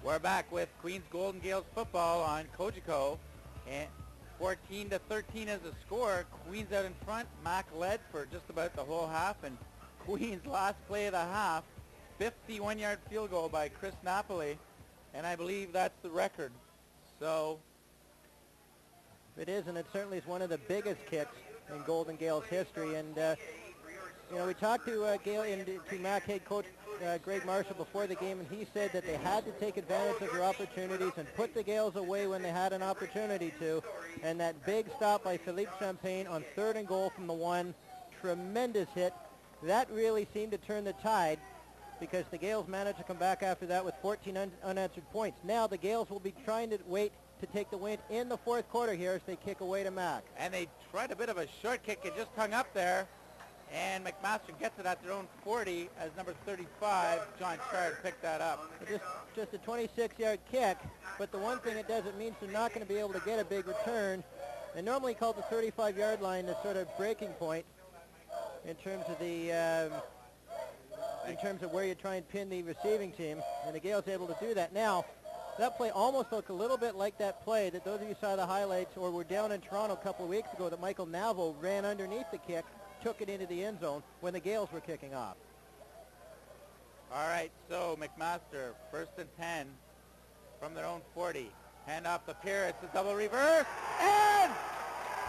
We're back with Queens Golden Gales football on Cogeco, and 14-13 is the score. Queens out in front. Mac led for just about the whole half, and Queens last play of the half, 51-yard field goal by Chris Napoli, and I believe that's the record. So it is, and it certainly is one of the biggest kicks in Golden Gales history. And we talked to Mac head coach Greg Marshall before the game, and he said that they had to take advantage of their opportunities and put the Gales away when they had an opportunity to. And that big stop by Philippe Champagne on 3rd and goal from the 1, tremendous hit. That really seemed to turn the tide, because the Gales managed to come back after that with 14 unanswered points. Now the Gales will be trying to wait to take the win in the 4th quarter here as they kick away to Mac. And they tried a bit of a short kick. It just hung up there. And McMaster gets it at their own 40 as number 35, John Chard, picked that up. Just a 26-yard kick, but the one thing it does, it means they're not going to be able to get a big return. They normally call the 35-yard line the sort of breaking point in terms of where you try and pin the receiving team, and the Gales able to do that. Now, that play almost looked a little bit like that play that those of you saw the highlights or were down in Toronto a couple of weeks ago that Michael Navo ran underneath the kick, took it into the end zone when the Gales were kicking off. All right, so McMaster, 1st and 10 from their own 40. Hand off the pier, it's a double reverse, and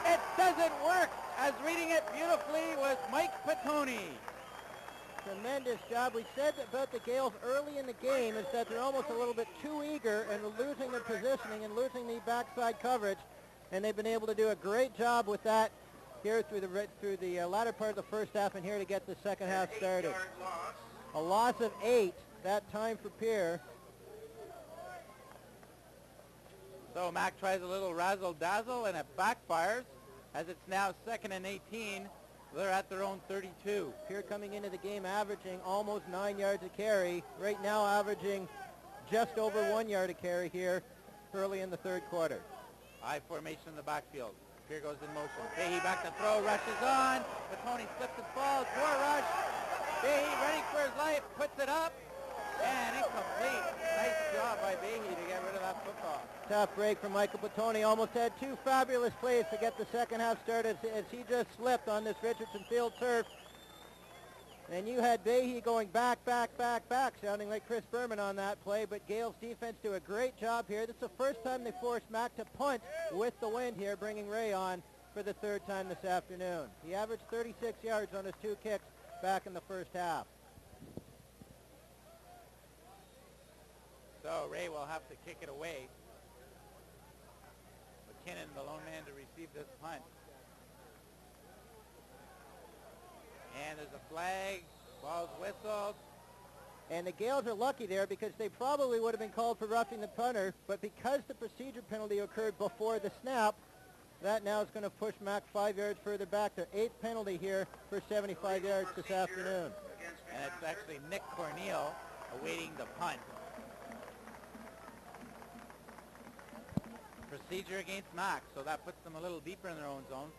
it doesn't work, as reading it beautifully was Mike Petone. Tremendous job. We said about the Gales early in the game is that they're almost a little bit too eager and losing their positioning and losing the backside coverage, and they've been able to do a great job with that here through the latter part of the first half and here to get the second half started. A loss of 8 that time for Pierre. So Mac tries a little razzle-dazzle and it backfires as it's now 2nd and 18. They're at their own 32. Pierre coming into the game averaging almost 9 yards a carry. Right now averaging just over 1 yard a carry here early in the 3rd quarter. I formation in the backfield. Pierre goes in motion. Fahey back to throw, rushes on. Petone slips and falls. More rush. Fahey running for his life, puts it up, and incomplete. Nice job by Fahey to get rid of that football. Tough break from Michael Petone. Almost had 2 fabulous plays to get the second half started as he just slipped on this Richardson Field turf. And you had Fahey going back, sounding like Chris Berman on that play, but Gales defense do a great job here. This is the first time they forced Mac to punt with the wind here, bringing Ray on for the 3rd time this afternoon. He averaged 36 yards on his 2 kicks back in the first half. So Ray will have to kick it away. McKinnon, the lone man to receive this punt. And there's a flag, ball's whistled. And the Gales are lucky there because they probably would have been called for roughing the punter, but because the procedure penalty occurred before the snap, that now is going to push Mac 5 yards further back. Their 8th penalty here for 75 yards this afternoon. And it's actually Nick Corneal awaiting the punt. Procedure against Mac, so that puts them a little deeper in their own zone.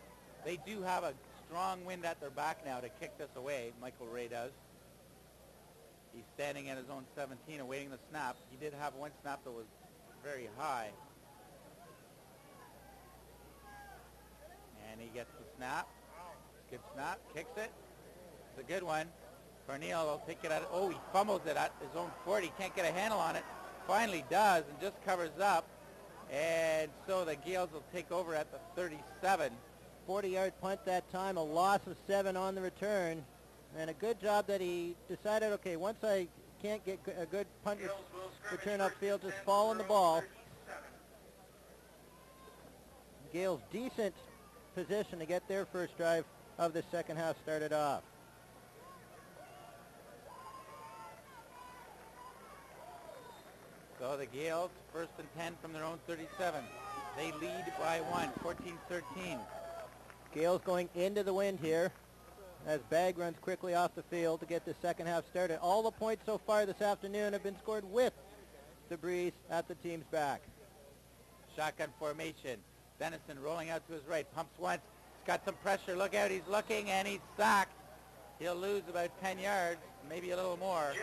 They do have a strong wind at their back now to kick this away, Michael Ray does. He's standing at his own 17 awaiting the snap. He did have one snap that was very high. And he gets the snap. Good snap, kicks it. It's a good one. Corneal will take it out. Oh, he fumbles it at his own 40. Can't get a handle on it. Finally does and just covers up. And so the Gales will take over at the 37. 40-yard punt that time, a loss of 7 on the return. And a good job that he decided, okay, once I can't get a good punt return upfield, just fall on the ball. Gales decent position to get their first drive of the second half started off. So the Gales, 1st and 10 from their own 37. They lead by 1, 14-13. Gales going into the wind here as Bagg runs quickly off the field to get the second half started. All the points so far this afternoon have been scored with the breeze at the team's back. Shotgun formation. Dennison rolling out to his right, pumps once. He's got some pressure. Look out, he's looking, and he's sacked. He'll lose about 10 yards, maybe a little more.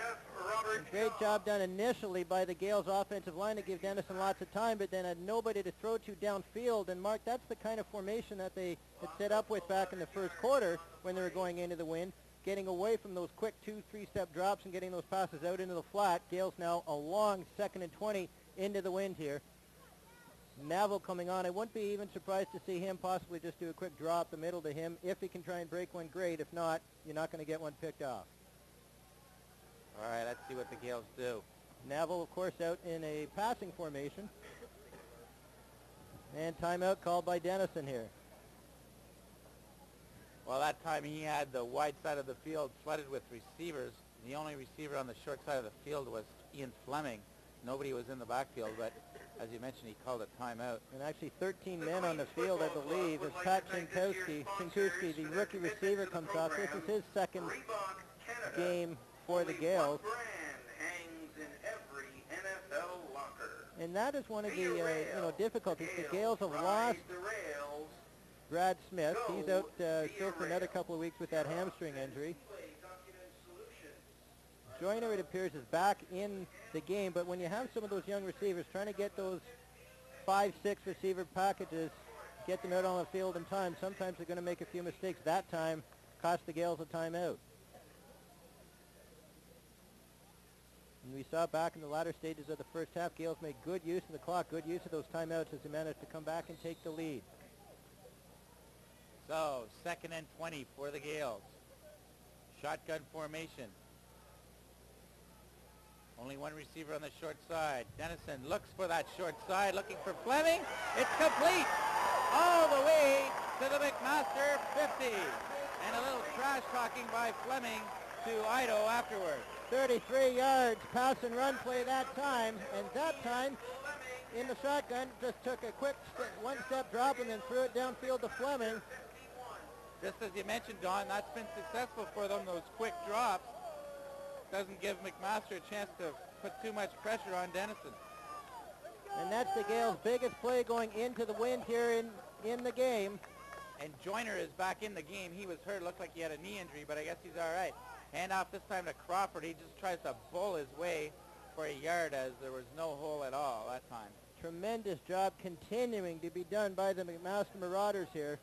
Great job done initially by the Gales offensive line to give Denison lots of time, but then had nobody to throw to downfield. And Mark, that's the kind of formation that they had set up with back in the first quarter when they were going into the wind, getting away from those quick 2-3-step drops and getting those passes out into the flat. Gales now a long 2nd and 20 into the wind here. Navel coming on. I wouldn't be even surprised to see him possibly just do a quick draw up the middle to him. If he can try and break one, great. If not, you're not going to get one picked off. All right, let's see what the Gales do. Navel, of course, out in a passing formation. And timeout called by Denison here. Well, that time he had the wide side of the field flooded with receivers. The only receiver on the short side of the field was Ian Fleming. Nobody was in the backfield, but as you mentioned, he called a timeout. And actually 13 men on the field, I believe, as Pat Chinkowski, the rookie receiver, comes off. This is his second game for the Gales. And that is one of the difficulties. The Gales have lost Brad Smith. He's out still for another couple of weeks with that hamstring injury. Joyner, it appears, is back in the game, but when you have some of those young receivers trying to get those 5-6 receiver packages, get them out on the field in time, sometimes they're going to make a few mistakes. That time cost the Gales a timeout. And we saw back in the latter stages of the first half, Gales made good use of the clock, good use of those timeouts as they managed to come back and take the lead. So, 2nd and 20 for the Gales. Shotgun formation. Only one receiver on the short side. Denison looks for that short side, looking for Fleming. It's complete all the way to the McMaster 50. And a little trash talking by Fleming to Ido afterwards. 33 yards pass and run play that time, and that time in the shotgun just took a quick one-step drop and then threw it downfield to Fleming. Just as you mentioned, Don, that's been successful for them, those quick drops. Doesn't give McMaster a chance to put too much pressure on Denison. And that's the Gales' biggest play going into the wind here in the game. And Joyner is back in the game. He was hurt. Looked like he had a knee injury, but I guess he's all right. Hand off this time to Crawford. He just tries to bull his way for a yard as there was no hole at all that time. Tremendous job continuing to be done by the McMaster Marauders here.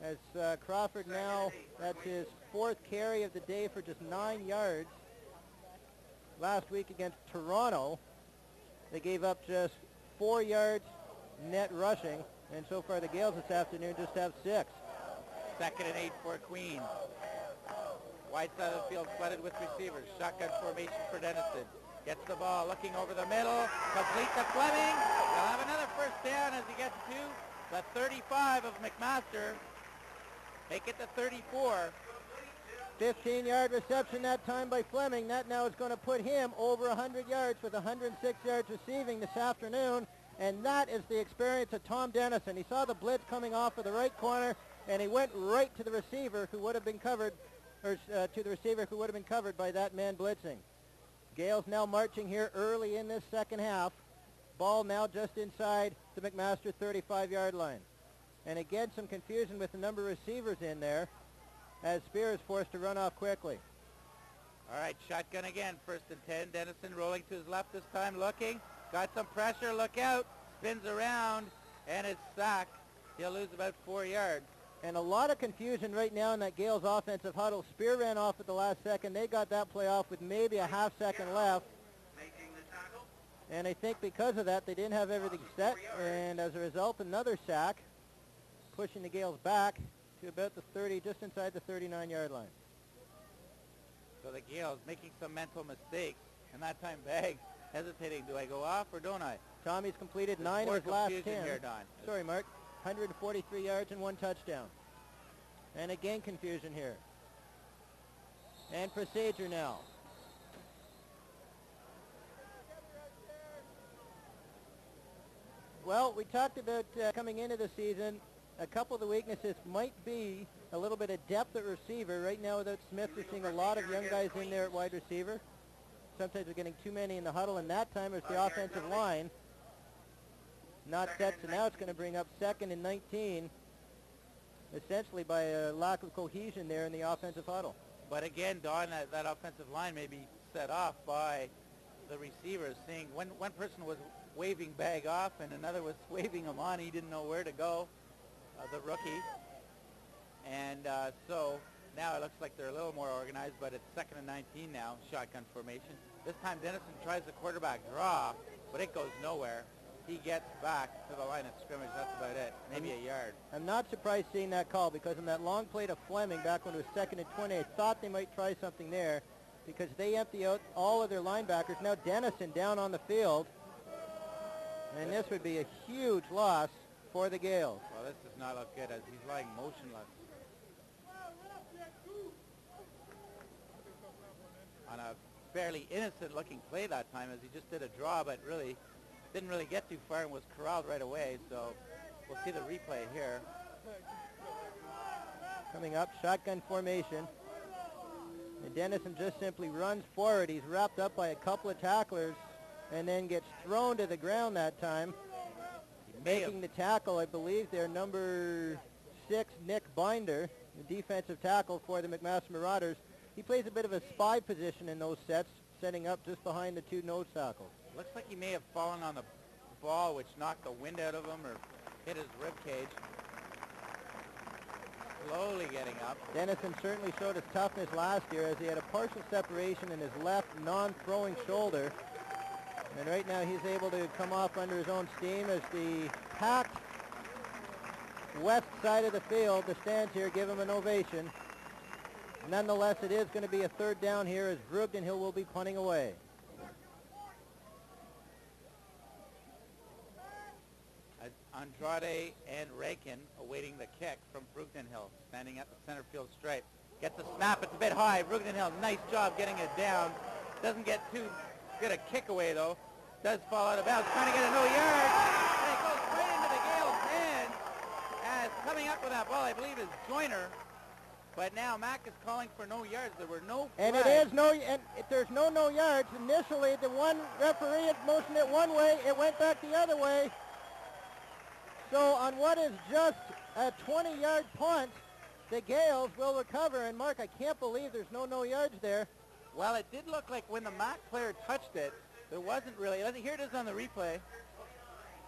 As Crawford now, that's his 4th carry of the day for just 9 yards. Last week against Toronto, they gave up just 4 yards net rushing, and so far the Gales this afternoon just have 6. 2nd and 8 for Queens. Wide side of the field flooded with receivers. Shotgun formation for Denison. Gets the ball, looking over the middle, complete to Fleming. They'll have another first down as he gets to the 35 of McMaster. Make it to 34. 15-yard reception that time by Fleming. That now is going to put him over 100 yards with 106 yards receiving this afternoon. And that is the experience of Tom Denison. He saw the blitz coming off of the right corner, and he went right to the receiver who would have been covered, or to the receiver who would have been covered by that man blitzing. Gales now marching here early in this second half. Ball now just inside the McMaster 35-yard line. And again, some confusion with the number of receivers in there as Spear is forced to run off quickly. All right, shotgun again, 1st and 10. Denison rolling to his left this time, looking. Got some pressure, look out. Spins around, and it's sacked. He'll lose about 4 yards. And a lot of confusion right now in that Gales offensive huddle. Spear ran off at the last second. They got that play off with maybe a half second left. And I think because of that, they didn't have everything set. And as a result, another sack, pushing the Gales back to about the 30, just inside the 39-yard line. So the Gales making some mental mistakes. And that time Baggs hesitating. Do I go off or don't I? Tommy's completed 9 of his last 10. Here, Don. Sorry, Mark. 143 yards and 1 touchdown. And again, confusion here. And procedure now. Well, we talked about coming into the season, a couple of the weaknesses might be a little bit of depth at receiver. Right now without Smith, we're seeing a lot of young guys in there at wide receiver. Sometimes we're getting too many in the huddle, and that time it's the offensive line. Not set, so now it's going to bring up 2nd and 19 essentially by a lack of cohesion there in the offensive huddle. But again, Don, that offensive line may be set off by the receivers, seeing one person was waving Bag off and another was waving him on. He didn't know where to go, the rookie. And so now it looks like they're a little more organized, but it's 2nd and 19 now, shotgun formation. This time Dennison tries the quarterback draw, but it goes nowhere. He gets back to the line of scrimmage. That's about it, maybe a yard. I'm not surprised seeing that call, because in that long play to Fleming back when it was 2nd and 20, I thought they might try something there because they empty out all of their linebackers. Now Dennison down on the field, and this would be a huge loss for the Gales. Well, this does not look good as he's lying motionless on a fairly innocent-looking play that time, as he just did a draw, but really didn't really get too far and was corralled right away. So we'll see the replay here. Coming up, shotgun formation. And Dennison just simply runs forward. He's wrapped up by a couple of tacklers and then gets thrown to the ground that time. Making the tackle, I believe, their number 6, Nick Binder, the defensive tackle for the McMaster Marauders. He plays a bit of a spy position in those sets, setting up just behind the 2 nose tackles. Looks like he may have fallen on the ball, which knocked the wind out of him or hit his rib cage. Slowly getting up. Dennison certainly showed his toughness last year, as he had a partial separation in his left non-throwing shoulder. And right now he's able to come off under his own steam, as the packed west side of the field, the stands here, give him an ovation. Nonetheless, it is going to be a 3rd down here, as Brugden Hill will be punting away. Andrade and Rakin awaiting the kick from Brugden Hill, standing at the center field stripe. Gets a snap, it's a bit high. Brugden Hill, nice job getting it down. Doesn't get too good a kick away though. Does fall out of bounds, trying to get a no yard. And it goes right into the Gales' hands. As coming up with that ball, I believe, is Joyner. But now Mac is calling for no yards. There were no flags. And it is no, and if there's no yards. Initially, the one referee had motioned it one way, it went back the other way. So on what is just a 20-yard punt, the Gales will recover. And Mark, I can't believe there's no yards there. Well, it did look like when the Mac player touched it, there wasn't really. Here it is on the replay.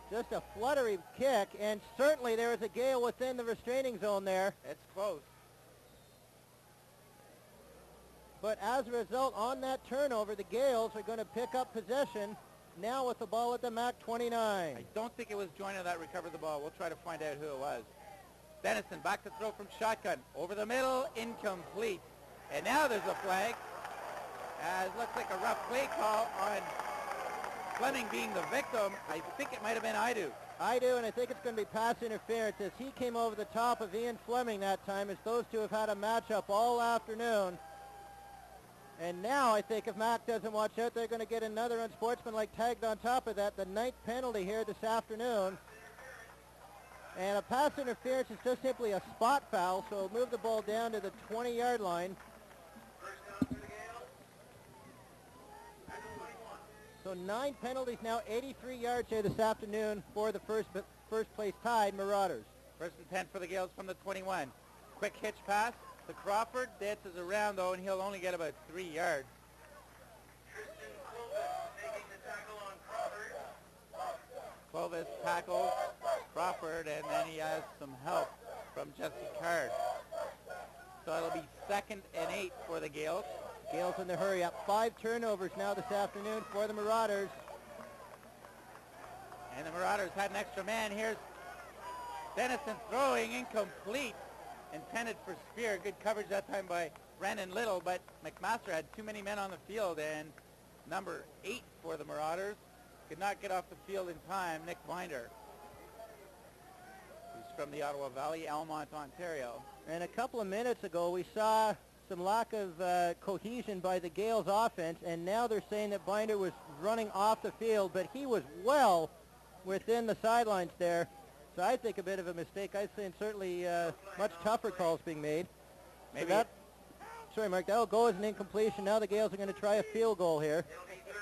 Just a fluttery kick, and certainly there was a Gale within the restraining zone there. It's close. But as a result, on that turnover, the Gales are going to pick up possession now with the ball at the Mac 29. I don't think it was Joyner that recovered the ball. We'll try to find out who it was. Dennison back to throw from shotgun. Over the middle, incomplete. And now there's a flag. As looks like a rough play call on Fleming being the victim. I think it might have been Idu. Idu, and I think it's going to be pass interference, as he came over the top of Ian Fleming that time, as those two have had a matchup all afternoon. And now I think if Mac doesn't watch out, they're going to get another unsportsmanlike tagged on top of that, the 9th penalty here this afternoon. And a pass interference is just simply a spot foul, so move the ball down to the 20-yard line. So 9 penalties now, 83 yards here this afternoon for the first place tied Marauders. 1st and 10 for the Gales from the 21. Quick hitch pass to Crawford. Dances around though, and he'll only get about 3 yards. Clovis tackles Crawford, and then he has some help from Jesse Card. So it'll be 2nd and 8 for the Gales. Gales in the hurry up. 5 turnovers now this afternoon for the Marauders. And the Marauders had an extra man. Here's Dennison throwing, incomplete. Intended for Spear. Good coverage that time by Brandon Little, but McMaster had too many men on the field, and number 8 for the Marauders could not get off the field in time, Nick Binder, who's from the Ottawa Valley, Almont, Ontario. And a couple of minutes ago, we saw some lack of cohesion by the Gales offense, and now they're saying that Binder was running off the field, but he was well within the sidelines there. So I think a bit of a mistake. I've seen certainly much tougher calls being made. Maybe. So sorry, Mark, that'll go as an incompletion. Now the Gales are going to try a field goal here.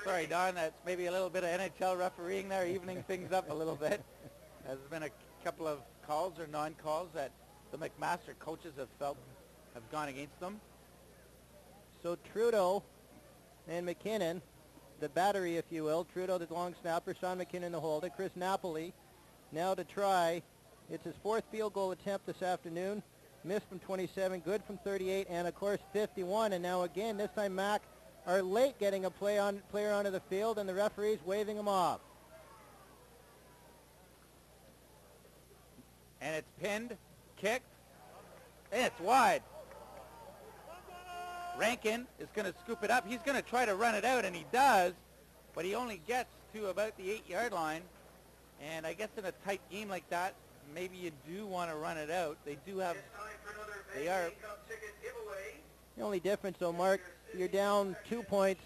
Sorry, Don, that's maybe a little bit of NHL refereeing there, evening things up a little bit. There's been a couple of calls or non-calls that the McMaster coaches have gone against them. So Trudeau and McKinnon, the battery, if you will. Trudeau, the long snapper. Sean McKinnon, the holder. Chris Napoli now to try. It's his fourth field goal attempt this afternoon. Missed from 27, good from 38, and of course 51. And now again, this time Mac are late getting a player onto the field, and the referee's waving him off. And it's pinned, kicked, and it's wide. Rankin is going to scoop it up. He's going to try to run it out, and he does, but he only gets to about the 8-yard line. And I guess in a tight game like that, maybe you do want to run it out. They are. The only difference, though, Mark, you're down 2 points,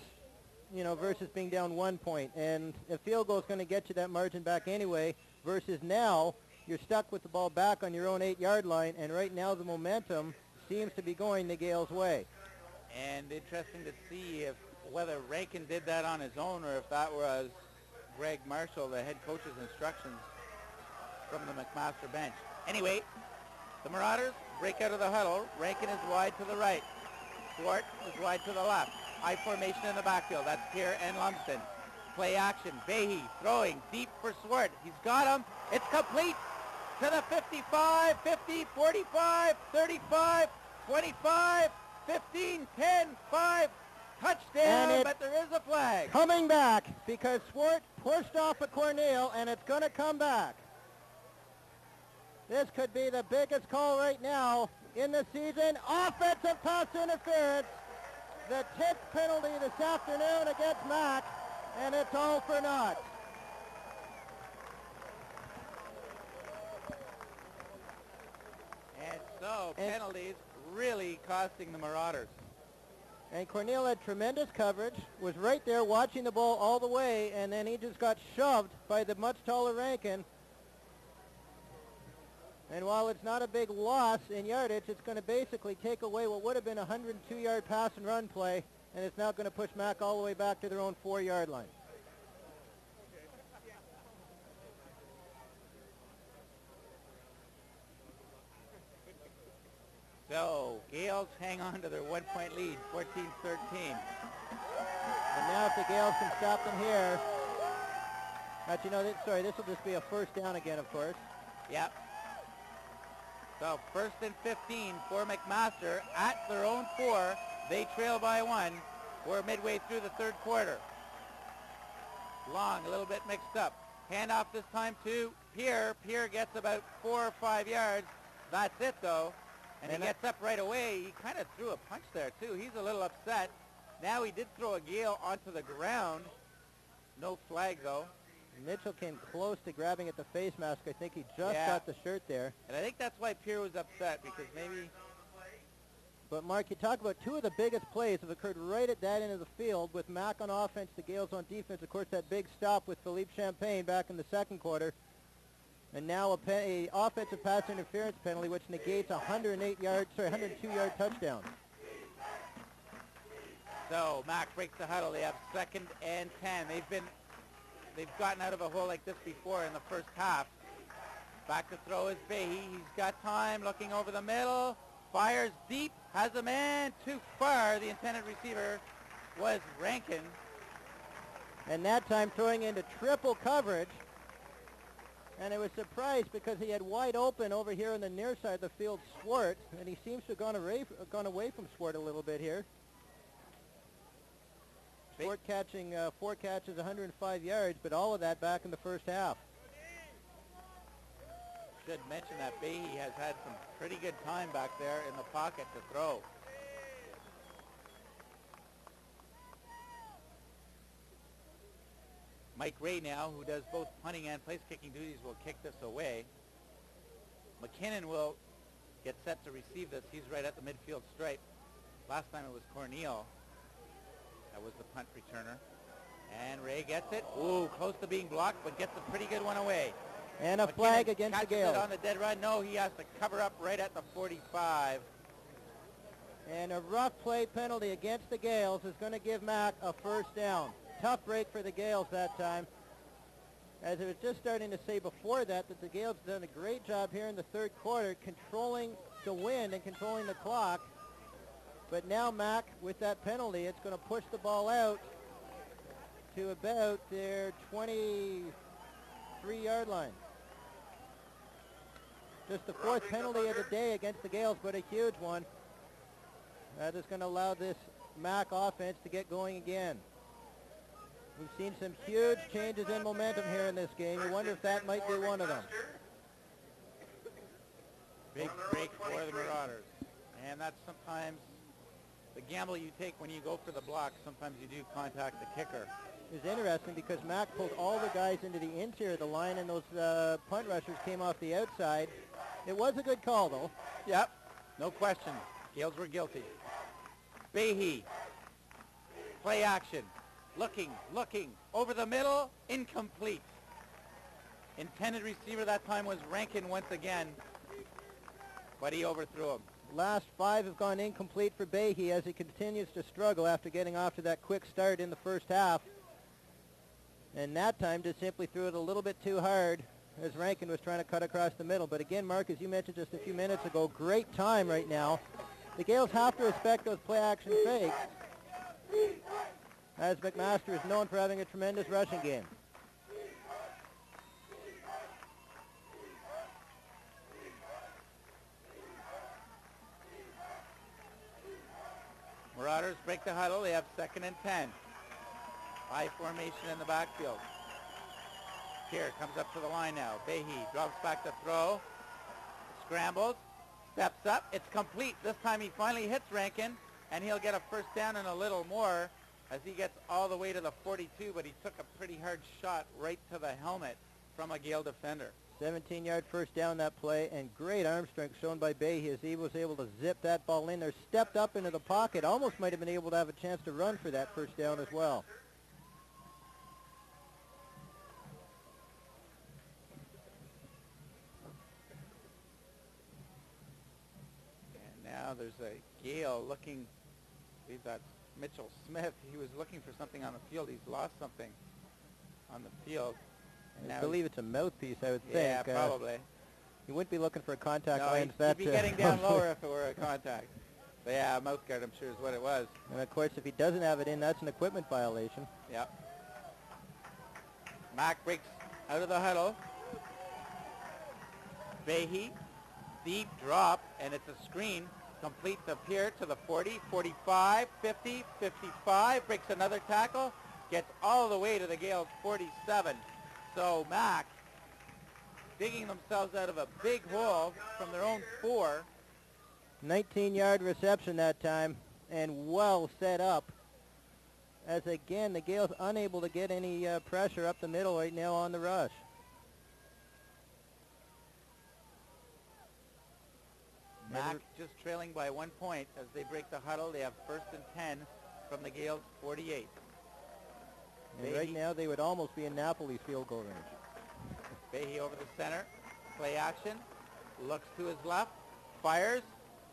versus being down 1 point. And a field goal is going to get you that margin back anyway, versus now you're stuck with the ball back on your own 8-yard line, and right now the momentum seems to be going the Gales' way. And interesting to see whether Rankin did that on his own or if that was Greg Marshall, the head coach's instructions from the McMaster bench. Anyway, the Marauders break out of the huddle. Rankin is wide to the right. Swart is wide to the left. High formation in the backfield. That's Pierre and Lumsden. Play action. Behe throwing deep for Swart. He's got him. It's complete to the 55, 50, 45, 35, 25, 15, 10, 5, touchdown, but there is a flag. Coming back because Swart pushed off a Cornell, and it's going to come back. This could be the biggest call right now in the season. Offensive pass interference. The 10th penalty this afternoon against Mac, and it's all for naught. And so penalties really costing the Marauders. And Cornell had tremendous coverage, was right there watching the ball all the way, and then he just got shoved by the much taller Rankin. And while it's not a big loss in yardage, it's going to basically take away what would have been a 102-yard pass and run play, and it's now going to push Mac all the way back to their own 4-yard line. So Gales hang on to their 1-point lead, 14-13. And now if the Gales can stop them here, actually, no, this will just be a first down again, of course. Yep. So 1st and 15 for McMaster at their own 4. They trail by 1. We're midway through the third quarter. Long, a little bit mixed up. Handoff this time to Pierre. Pierre gets about 4 or 5 yards. That's it, though. And he gets up right away. He kind of threw a punch there, too. He's a little upset. Now he did throw a Gale onto the ground. No flag, though. Mitchell came close to grabbing at the face mask. I think he just got the shirt there. And I think that's why Pierre was upset, because maybe... But, Mark, you talk about two of the biggest plays have occurred right at that end of the field with Mac on offense, the Gales on defense. Of course, that big stop with Philippe Champagne back in the second quarter. And now a offensive pass interference penalty, which negates a 102-yard touchdown. So Mac breaks the huddle. They have 2nd and 10. They've gotten out of a hole like this before in the first half. Back to throw is Behe. He's got time, looking over the middle. Fires deep, has a man too far. The intended receiver was Rankin. And that time throwing into triple coverage. And it was surprised because he had wide open over here on the near side of the field Swart, and he seems to have gone away from Swart a little bit here. Swart catching 4 catches, 105 yards, but all of that back in the first half. Should mention that Behe has had some pretty good time back there in the pocket to throw. Mike Ray now, who does both punting and place-kicking duties, will kick this away. McKinnon will get set to receive this. He's right at the midfield stripe. Last time it was Cornell. That was the punt returner. And Ray gets it. Ooh, close to being blocked, but gets a pretty good one away. And a flag against the Gales. It on the dead run. No, he has to cover up right at the 45. And a rough play penalty against the Gales is going to give Mac a first down. Tough break for the Gales that time. As I was just starting to say before that the Gales have done a great job here in the third quarter controlling the wind and controlling the clock. But now Mac, with that penalty, it's going to push the ball out to about their 23-yard line. Just the fourth penalty of the day against the Gales, but a huge one. That is going to allow this Mac offense to get going again. We've seen some huge changes in momentum here in this game. You wonder if that might be one of them. Big break for the Marauders. And that's sometimes the gamble you take when you go for the block. Sometimes you do contact the kicker. It's interesting because Mac pulled all the guys into the interior of the line, and those punt rushers came off the outside. It was a good call, though. Yep, no question. Gales were guilty. Behe, play action. Looking, over the middle, incomplete. Intended receiver that time was Rankin once again, but he overthrew him. Last 5 have gone incomplete for Behe as he continues to struggle after getting off to that quick start in the first half. And that time just simply threw it a little bit too hard as Rankin was trying to cut across the middle. But again, Mark, as you mentioned just a few minutes ago, great time right now. The Gales have to respect those play-action fakes, as McMaster is known for having a tremendous rushing game. Marauders break the huddle. They have 2nd and 10. High formation in the backfield. Here comes up to the line now. Behe drops back to throw. Scrambles. Steps up. It's complete. This time he finally hits Rankin, and he'll get a first down and a little more as he gets all the way to the 42, but he took a pretty hard shot right to the helmet from a Gale defender. 17-yard first down that play, and great arm strength shown by Behe as he was able to zip that ball in there, stepped up into the pocket, almost might have been able to have a chance to run for that first down as well. And now there's a Gale looking, I believe that's Mitchell Smith. He was looking for something on the field. He's lost something on the field. I believe it's a mouthpiece, I would think. Yeah, probably. You wouldn't be looking for a contact no, lens. He'd be getting down lower if it were a contact. But yeah, a mouth guard, I'm sure, is what it was. And of course, if he doesn't have it in, that's an equipment violation. Yep. Mac breaks out of the huddle. Behe, deep drop, and it's a screen. Complete to Pierre to the 40, 45, 50, 55. Breaks another tackle. Gets all the way to the Gales' 47. So Mac digging themselves out of a big hole from their own 4. 19-yard reception that time, and well set up. As again, the Gales unable to get any pressure up the middle right now on the rush. Mac just trailing by 1 point as they break the huddle. They have 1st and 10 from the Gales' 48. And right now they would almost be in Napoli's field goal range. Behe over the center. Play action. Looks to his left. Fires.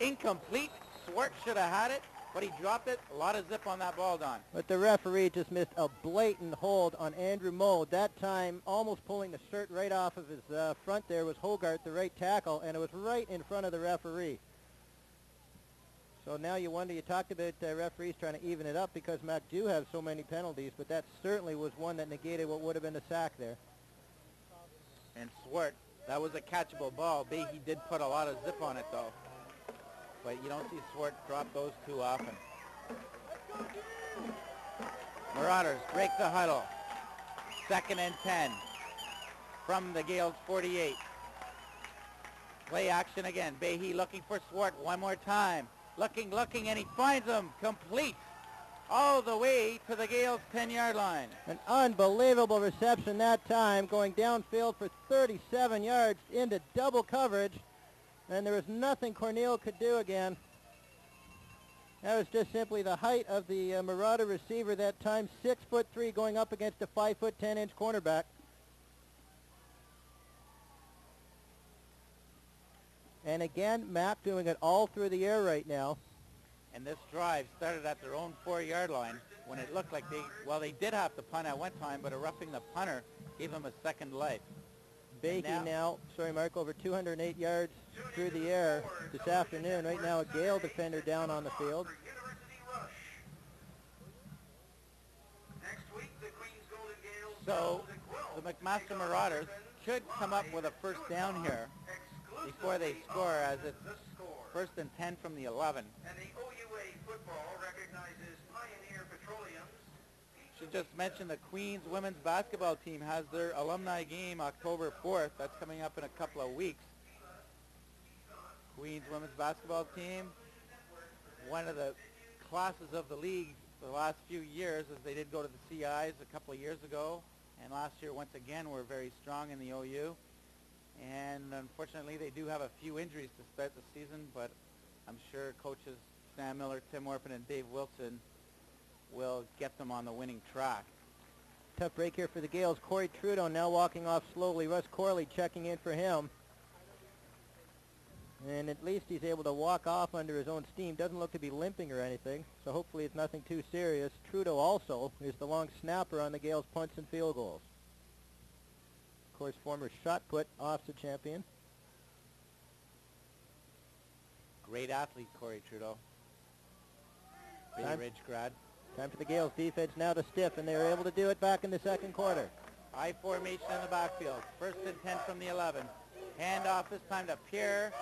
Incomplete. Swart should have had it, but he dropped it. A lot of zip on that ball, Don. But the referee just missed a blatant hold on Andrew Moe. That time, almost pulling the shirt right off of his front there was Hogarth, the right tackle, and it was right in front of the referee. So now you wonder, you talked about referees trying to even it up because Mac do have so many penalties, but that certainly was one that negated what would have been a sack there. And Swart, that was a catchable ball. Behe did put a lot of zip on it, though. But you don't see Swart drop those too often. Marauders break the huddle. 2nd and 10 from the Gales' 48. Play action again. Behe looking for Swart one more time. Looking, and he finds him complete all the way to the Gales' 10-yard line. An unbelievable reception that time, going downfield for 37 yards into double coverage, and there was nothing Cornell could do again. That was just simply the height of the Marauder receiver that time, 6'3", going up against a 5'10" cornerback. And again, Mac doing it all through the air right now. And this drive started at their own 4-yard line. when it looked like they did have to punt at one time, but a roughing the punter gave them a second life. Behe now, Mark, over 208 yards through the air this afternoon. Right now a Gale defender down on the field. So the McMaster Marauders should come up with a first down here before they score, as it's 1st and 10 from the 11. And the OUA football recognizes Pioneer Petroleum. Should just mention the Queens women's basketball team has their alumni game October 4th. That's coming up in a couple of weeks. Queens women's basketball team, one of the classes of the league the last few years, as they did go to the CIs a couple of years ago, and last year once again were very strong in the OU. And unfortunately they do have a few injuries to start the season, but I'm sure coaches Sam Miller, Tim Orpin, and Dave Wilson will get them on the winning track. Tough break here for the Gales. Corey Trudeau now walking off slowly. Russ Corley checking in for him. And at least he's able to walk off under his own steam. Doesn't look to be limping or anything, so hopefully it's nothing too serious. Trudeau also is the long snapper on the Gales' punts and field goals. Of course, former shot put offset champion. Great athlete, Corey Trudeau. Bay Ridge grad. Time for the Gales defense now to stiff, and they were able to do it back in the second quarter. I formation in the backfield. 1st and 10 from the 11. Hand off this time to Pierre,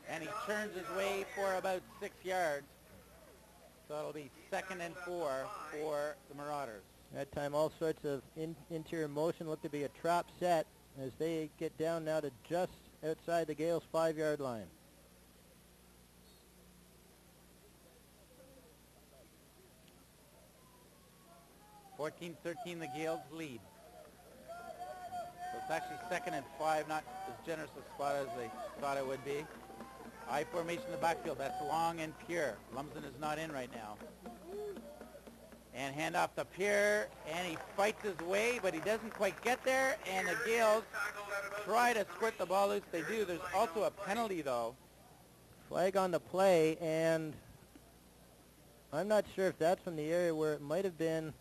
and he turns his way for about 6 yards. So it'll be 2nd and 4 for the Marauders. That time all sorts of interior motion. Looked to be a trap set as they get down now to just outside the Gales' 5-yard line. (14-13) the Gales lead. So it's actually 2nd and 5, not as generous a spot as they thought it would be. I formation in the backfield. That's Long and Pierre. Lumsden is not in right now. And hand off to Pierre, and he fights his way, but he doesn't quite get there, and the Gales try to squirt the ball loose. They do. There's also a penalty, though. Flag on the play, and I'm not sure if that's from the area where it might have been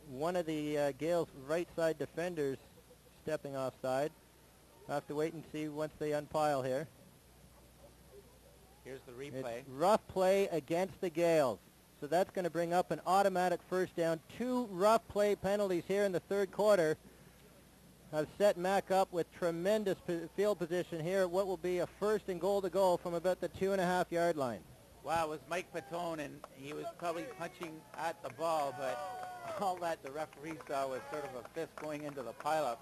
one of the Gales' right side defenders stepping offside. I'll have to wait and see once they unpile here. Here's the replay. It's rough play against the Gales. So that's going to bring up an automatic first down. 2 rough play penalties here in the third quarter have set Mac up with tremendous field position here at what will be a 1st and goal to go from about the 2.5-yard line. Wow, it was Mike Patone, and he was probably punching at the ball, but all that the referee saw was sort of a fist going into the pileup,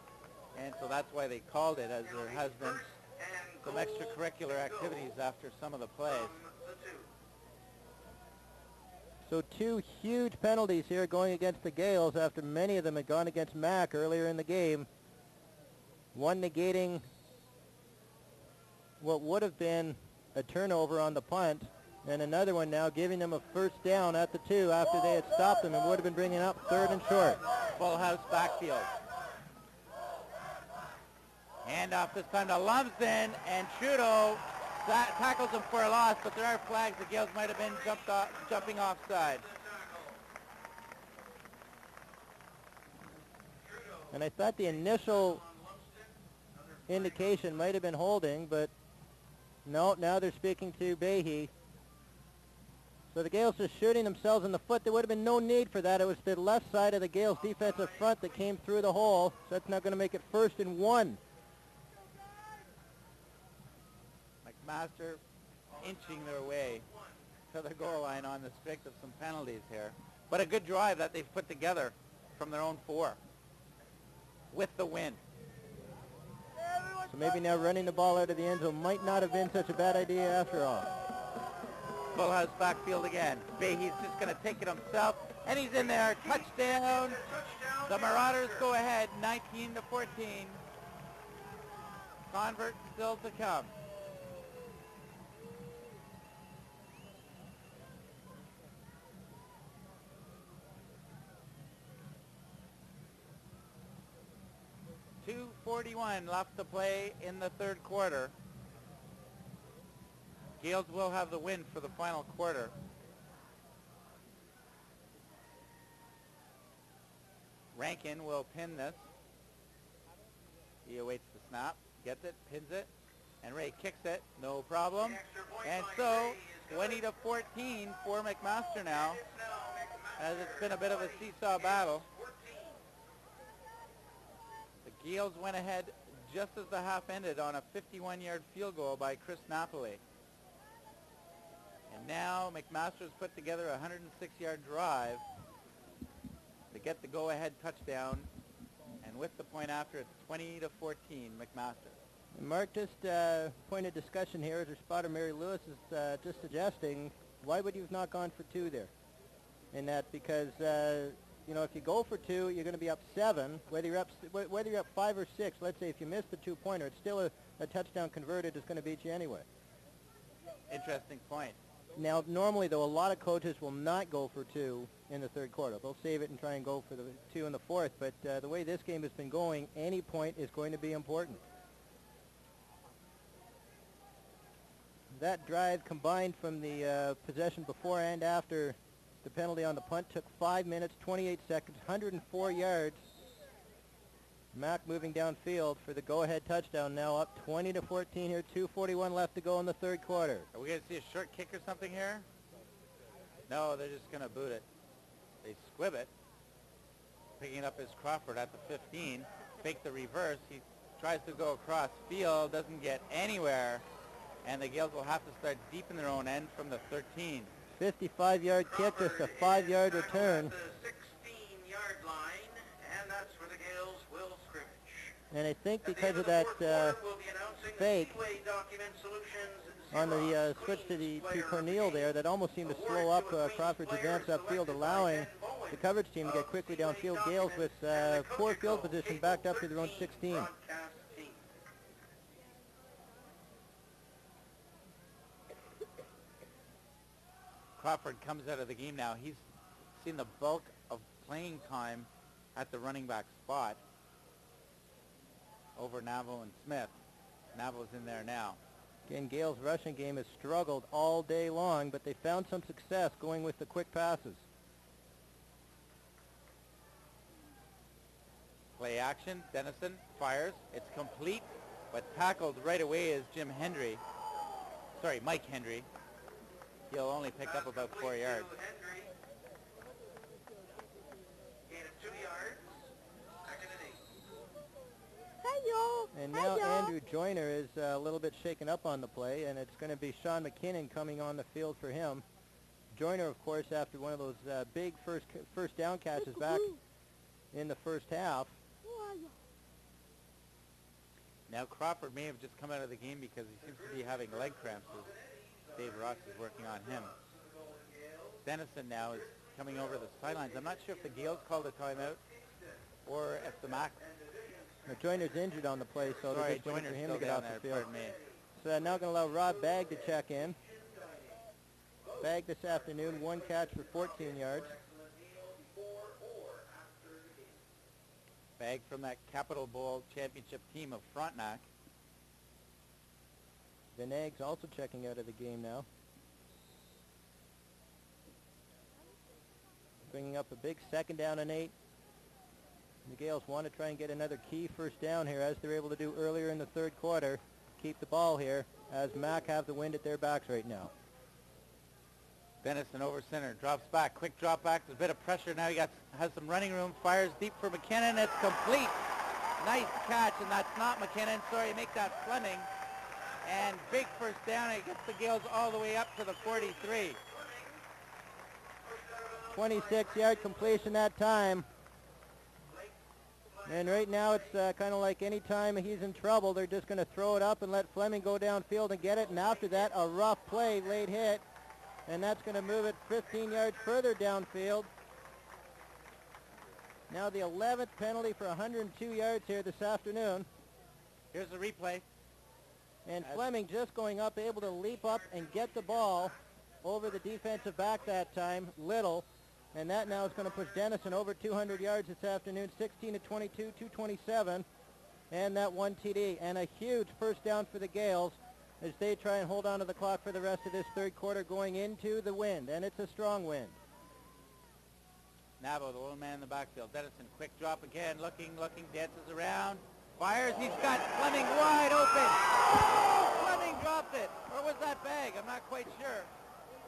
and so that's why they called it, as there has been some extracurricular activities after some of the plays. So 2 huge penalties here going against the Gales after many of them had gone against Mac earlier in the game. One negating what would have been a turnover on the punt, and another one now giving them a first down at the 2 after they had stopped them and would have been bringing up 3rd and short. Full house backfield. Hand off this time to Lumsden, and Trudeau tackles him for a loss, but there are flags. The Gales might have been jumping offside. And I thought the initial indication might have been holding, but no, now they're speaking to Behe. So the Gales just shooting themselves in the foot. There would have been no need for that. It was the left side of the Gales defensive front that came through the hole, so that's now going to make it 1st and 1. McMaster inching their way to the goal line on the strength of some penalties here. But a good drive that they've put together from their own 4 with the win. So maybe now running the ball out of the end zone might not have been such a bad idea after all. Full house backfield again. Behe's just going to take it himself, and he's in there. Touchdown. The Marauders go ahead, 19-14. Convert still to come. .241 left to play in the third quarter. Gales will have the win for the final quarter. Rankin will pin this. He awaits the snap, gets it, pins it, and Ray kicks it, no problem. And so 20-14 for McMaster now, as it's been a bit of a seesaw battle. The Gales went ahead just as the half ended on a 51-yard field goal by Chris Napoli. And now McMaster's put together a 106-yard drive to get the go-ahead touchdown. And with the point after, it's 20-14 McMaster. Mark, just point of discussion here as our spotter Mary Lewis is just suggesting, why would you have not gone for 2 there? In that, because you know, if you go for 2, you're going to be up 7. Whether you're up 5 or 6, let's say if you miss the 2-pointer, it's still a touchdown converted is going to beat you anyway. Interesting point. Now, normally though, a lot of coaches will not go for 2 in the third quarter. They'll save it and try and go for the 2 in the fourth. But the way this game has been going, any point is going to be important. That drive combined from the possession before and after the penalty on the punt took 5 minutes, 28 seconds, 104 yards. Mac moving downfield for the go-ahead touchdown, now up 20-14 here, 2:41 left to go in the third quarter. Are we going to see a short kick or something here? No, they're just going to boot it. They squib it. Picking it up is Crawford at the 15. Fake the reverse. He tries to go across field, doesn't get anywhere. And the Gales will have to start deep in their own end from the 13. 55-yard kick, just a 5-yard return. The 16-yard line, and that's where the Gales will scrimmage. And I think because of that fake on the switch to Cornell there, that almost seemed to slow up Crawford's advance upfield, allowing the coverage team to get quickly downfield. Gales with poor field position backed up to their own 16. Crawford comes out of the game now. He's seen the bulk of playing time at the running back spot over Navo and Smith. Navo's in there now. Again, Gales' rushing game has struggled all day long, but they found some success going with the quick passes. Play action. Dennison fires. It's complete, but tackled right away is Mike Hendry. He'll only pick up about 4 yards. And now Andrew Joyner is a little bit shaken up on the play, and it's going to be Sean McKinnon coming on the field for him. Joyner, of course, after one of those big first down catches back in the first half. Now Crawford may have just come out of the game because he seems to be having leg cramps. Dave Ross is working on him. Dennison now is coming over the sidelines. I'm not sure if the Gales called a timeout or if the Mac. Now Joyner's injured on the play, so they're just waiting for him to get off the field. So they're now going to allow Rob Bagg to check in. Bagg this afternoon, 1 catch for 14 yards. Bagg from that Capital Bowl championship team of Frontenac. The Nags also checking out of the game now. Bringing up a big 2nd down and 8. The Gales want to try and get another key first down here, as they're able to do earlier in the third quarter. Keep the ball here, as Mac have the wind at their backs right now. Dennison over center, drops back, quick drop back. There's a bit of pressure now. He has some running room, fires deep for McKinnon. It's complete. Nice catch, and that's not McKinnon. Sorry, make that Fleming. And big first down. It gets the Gales all the way up to the 43. 26-yard completion that time. And right now it's kind of like any time he's in trouble, they're just going to throw it up and let Fleming go downfield and get it. And after that, a rough play, late hit. And that's going to move it 15 yards further downfield. Now the 11th penalty for 102 yards here this afternoon. Here's the replay. And Fleming just going up, able to leap up and get the ball over the defensive back that time, Little. And that now is going to push Dennison over 200 yards this afternoon, 16-22, 227. And that 1 TD. And a huge first down for the Gales as they try and hold on to the clock for the rest of this third quarter going into the wind. And it's a strong wind. Navo, the little man in the backfield. Dennison, quick drop again, looking, dances around, fires. He's got Fleming wide open. Oh, Fleming dropped it. Or was that Bag? I'm not quite sure.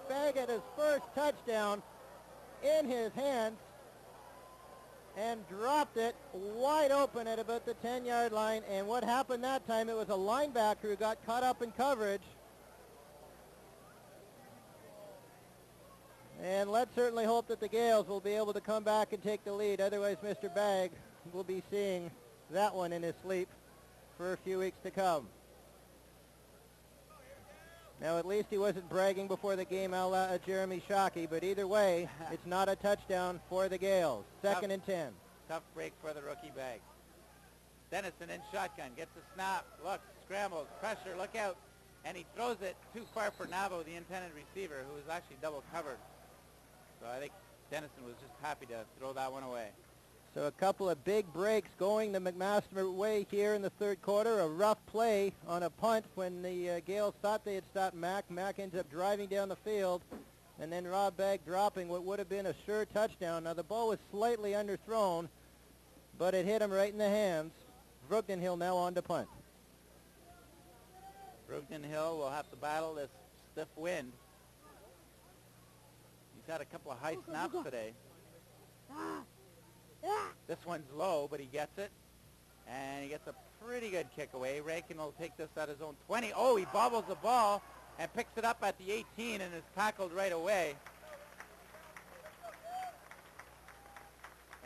Bag at his first touchdown in his hands and dropped it wide open at about the 10-yard line. And what happened that time, it was a linebacker who got caught up in coverage. And let's certainly hope that the Gales will be able to come back and take the lead. Otherwise, Mr. Bag will be seeing that one in his sleep for a few weeks to come. Now, at least he wasn't bragging before the game a la Jeremy Shockey, but either way, it's not a touchdown for the Gales. Second and 10. Tough break for the rookie Bag. Dennison in shotgun, gets a snap, looks, scrambles, pressure, look out, and he throws it too far for Navo, the intended receiver, who was actually double covered. So I think Dennison was just happy to throw that one away. So a couple of big breaks going the McMaster way here in the third quarter. A rough play on a punt when the Gales thought they had stopped Mack. Mack ends up driving down the field, and then Rob Bag dropping what would have been a sure touchdown. Now the ball was slightly underthrown, but it hit him right in the hands. Brogden Hill now on to punt. Brogden Hill will have to battle this stiff wind. He's had a couple of high snaps today. This one's low, but he gets it. And he gets a pretty good kick away. Rankin will take this at his own 20. Oh, he bobbles the ball and picks it up at the 18 and is tackled right away.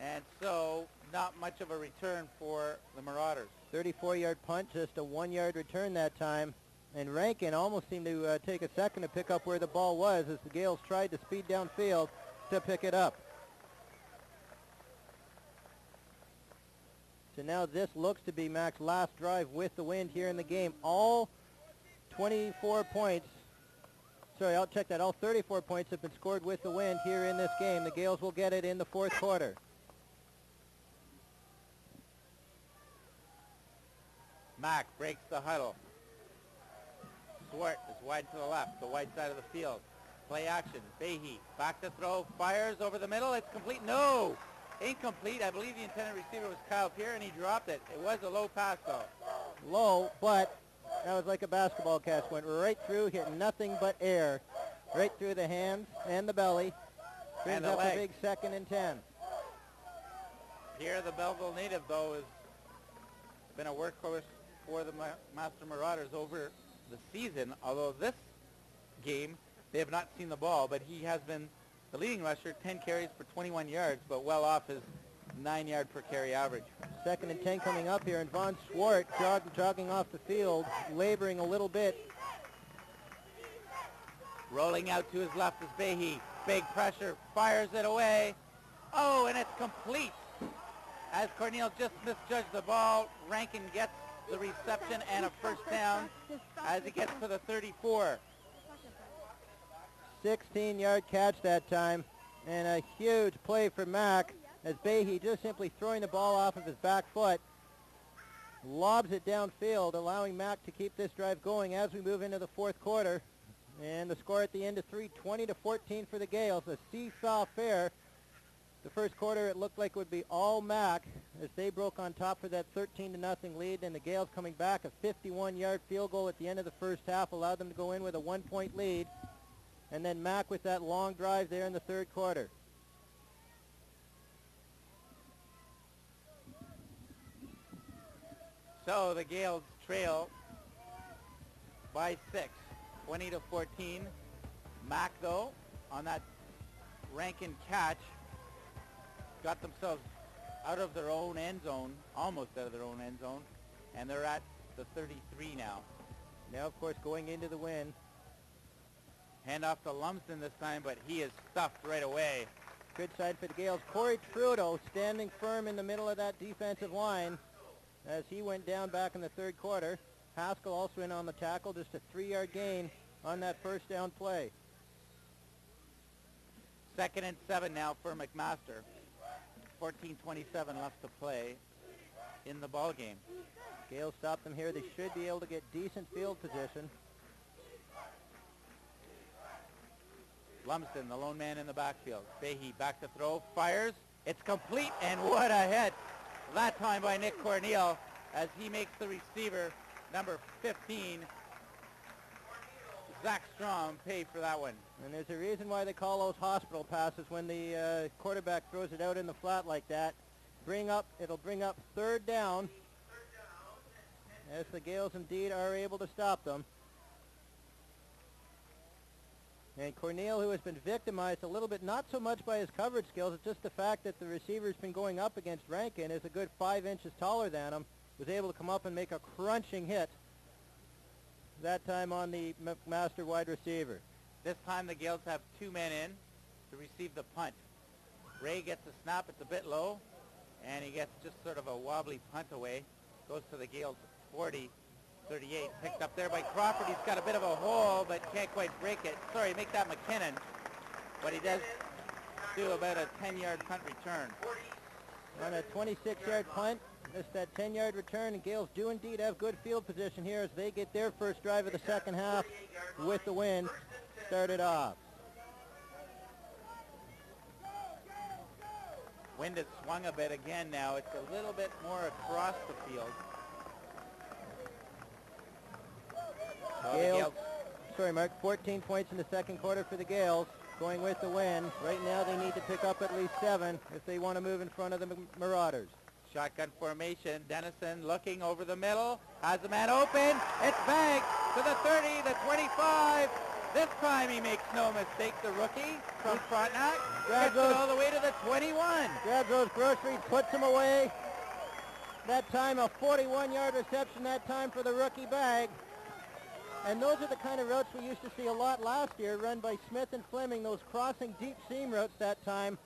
And so, not much of a return for the Marauders. 34-yard punt, just a 1-yard return that time. And Rankin almost seemed to take a second to pick up where the ball was as the Gales tried to speed downfield to pick it up. So now this looks to be Mack's last drive with the wind here in the game. All 24 points, sorry, I'll check that. All 34 points have been scored with the wind here in this game. The Gales will get it in the fourth quarter. Mack breaks the huddle. Swart is wide to the left, the wide side of the field. Play action. Behe back to throw, fires over the middle. It's complete. No! Incomplete. I believe the intended receiver was Kyle Pierre, and he dropped it. It was a low pass, though. Low, but that was like a basketball catch. Went right through, hit nothing but air. Right through the hands and the belly. Brings And the up leg. a big second and 10. Pierre, the Belleville native, though, has been a workhorse for the Master Marauders over the season. Although this game, they have not seen the ball, but he has been the leading rusher, 10 carries for 21 yards, but well off his 9-yard per carry average. Second and 10 coming up here, and Von Swart jogging off the field, laboring a little bit. Rolling out to his left is Behe. Big pressure, fires it away. Oh, and it's complete. As Cornell just misjudged the ball, Rankin gets the reception and a first down as he gets to the 34. 16-yard catch that time, and a huge play for Mack as Behe just simply throwing the ball off of his back foot, lobs it downfield, allowing Mack to keep this drive going as we move into the fourth quarter. And the score at the end of 20-14 for the Gales, a seesaw affair. The first quarter, it looked like it would be all Mack as they broke on top for that 13-0 lead, and the Gales coming back. A 51-yard field goal at the end of the first half allowed them to go in with a 1-point lead. And then Mack with that long drive there in the third quarter. So the Gales trail by 6, 20-14. Mack, though, on that Rankin catch, got themselves out of their own end zone, almost out of their own end zone, and they're at the 33 now. Now, of course, going into the win. Hand off to Lumsden this time, but he is stuffed right away. Good side for the Gales. Corey Trudeau standing firm in the middle of that defensive line as he went down back in the third quarter. Haskell also in on the tackle, just a 3-yard gain on that first down play. 2nd and 7 now for McMaster. 14:27 left to play in the ball game. Gales stop them here. They should be able to get decent field position. Lumsden, the lone man in the backfield. Fahey back to throw, fires. It's complete, and what a hit. That time by Nick Corneal as he makes the receiver, number 15, Zach Strom, pay for that one. And there's a reason why they call those hospital passes when the quarterback throws it out in the flat like that. It'll bring up third down, as the Gales indeed are able to stop them. And Corneal, who has been victimized a little bit, not so much by his coverage skills, it's just the fact that the receiver's been going up against Rankin, is a good 5 inches taller than him, was able to come up and make a crunching hit, that time on the McMaster wide receiver. This time the Gales have 2 men in to receive the punt. Ray gets a snap, it's a bit low, and he gets just sort of a wobbly punt away. Goes to the Gales 40, 38, picked up there by Crawford. He's got a bit of a hole, but can't quite break it. Sorry, make that McKinnon, but he does do about a 10-yard punt return. On a 26-yard punt, missed that 10-yard return, and Gales do indeed have good field position here as they get their first drive of the second half with the win started off. Wind has swung a bit again now. It's a little bit more across the field. Gales, sorry Mark, 14 points in the second quarter for the Gales, going with the win. Right now they need to pick up at least 7 if they want to move in front of the Marauders. Shotgun formation, Dennison looking over the middle, has the man open, it's back to the 30, the 25. This time he makes no mistake, the rookie from Frontenac, gets it all the way to the 21. Grabs those groceries, puts them away. That time a 41-yard reception that time for the rookie Bag. And those are the kind of routes we used to see a lot last year, run by Smith and Fleming, those crossing deep seam routes that time.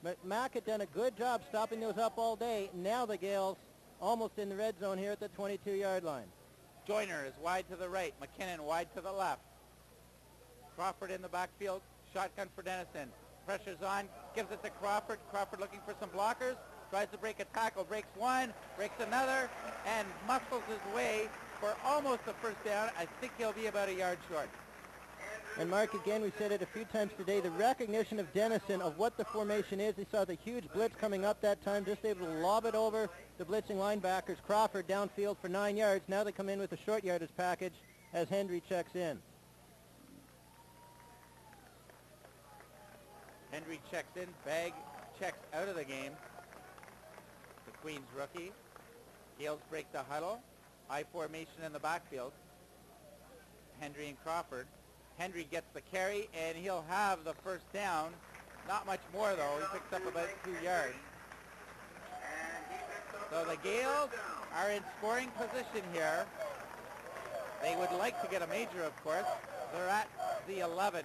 But Mack had done a good job stopping those up all day. Now the Gales almost in the red zone here at the 22-yard line. Joyner is wide to the right, McKinnon wide to the left. Crawford in the backfield, shotgun for Dennison. Pressure's on, gives it to Crawford. Crawford looking for some blockers, tries to break a tackle, breaks one, breaks another, and muscles his way for almost a first down. I think he'll be about a yard short. And Mark, again, we said it a few times today, the recognition of Dennison of what the formation is. He saw the huge blitz coming up that time, just able to lob it over the blitzing linebackers. Crawford downfield for 9 yards. Now they come in with a short yardage package as Hendry checks in. Hendry checks in, Bag checks out of the game. The Queens rookie. Gales break the huddle. I formation in the backfield. Hendry and Crawford. Hendry gets the carry, and he'll have the first down. Not much more, though. He picks up about 2 yards. So the Gales are in scoring position here. They would like to get a major, of course. They're at the 11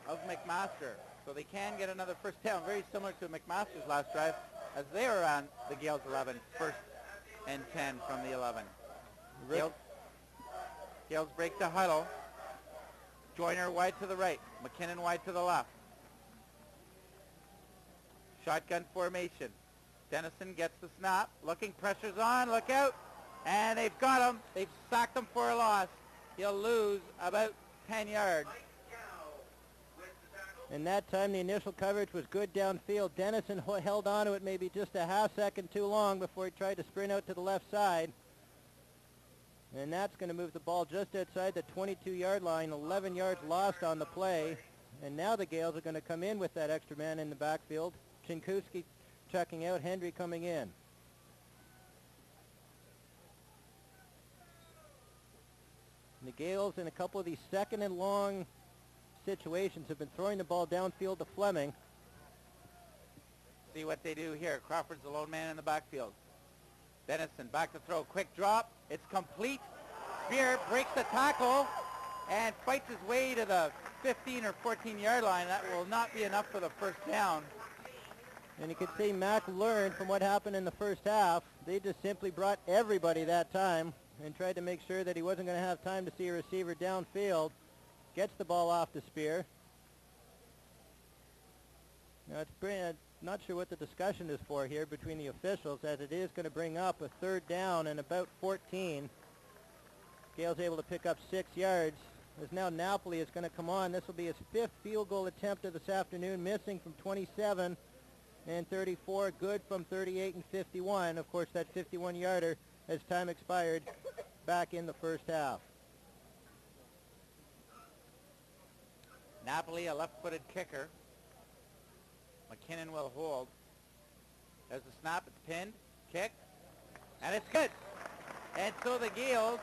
of McMaster. So they can get another first down, very similar to McMaster's last drive, as they were on the Gales 11, 1st and 10 from the 11. Gales break the huddle. Joyner wide to the right. McKinnon wide to the left. Shotgun formation. Dennison gets the snap. Looking, pressure's on. Look out. And they've got him. They've sacked him for a loss. He'll lose about 10 yards. And that time the initial coverage was good downfield. Dennison held on to it maybe just a half second too long before he tried to sprint out to the left side. And that's going to move the ball just outside the 22-yard line, 11 yards lost on the play. And now the Gales are going to come in with that extra man in the backfield. Chinkuski checking out, Hendry coming in. And the Gales in a couple of these second and long situations have been throwing the ball downfield to Fleming. See what they do here. Crawford's the lone man in the backfield. Dennison back to throw, quick drop. It's complete. Spear breaks the tackle and fights his way to the 15 or 14-yard line. That will not be enough for the first down. And you can see Mack learned from what happened in the first half. They just simply brought everybody that time and tried to make sure that he wasn't going to have time to see a receiver downfield. Gets the ball off to Spear. Now it's not sure what the discussion is for here between the officials, as it is going to bring up a third down and about 14. Gale's able to pick up 6 yards as now Napoli is going to come on. This will be his 5th field goal attempt of this afternoon, missing from 27 and 34, good from 38 and 51. Of course, that 51-yarder, as time expired, back in the first half. Napoli, a left-footed kicker. McKinnon will hold. There's the snap, it's pinned, kick, and it's good. And so the Gales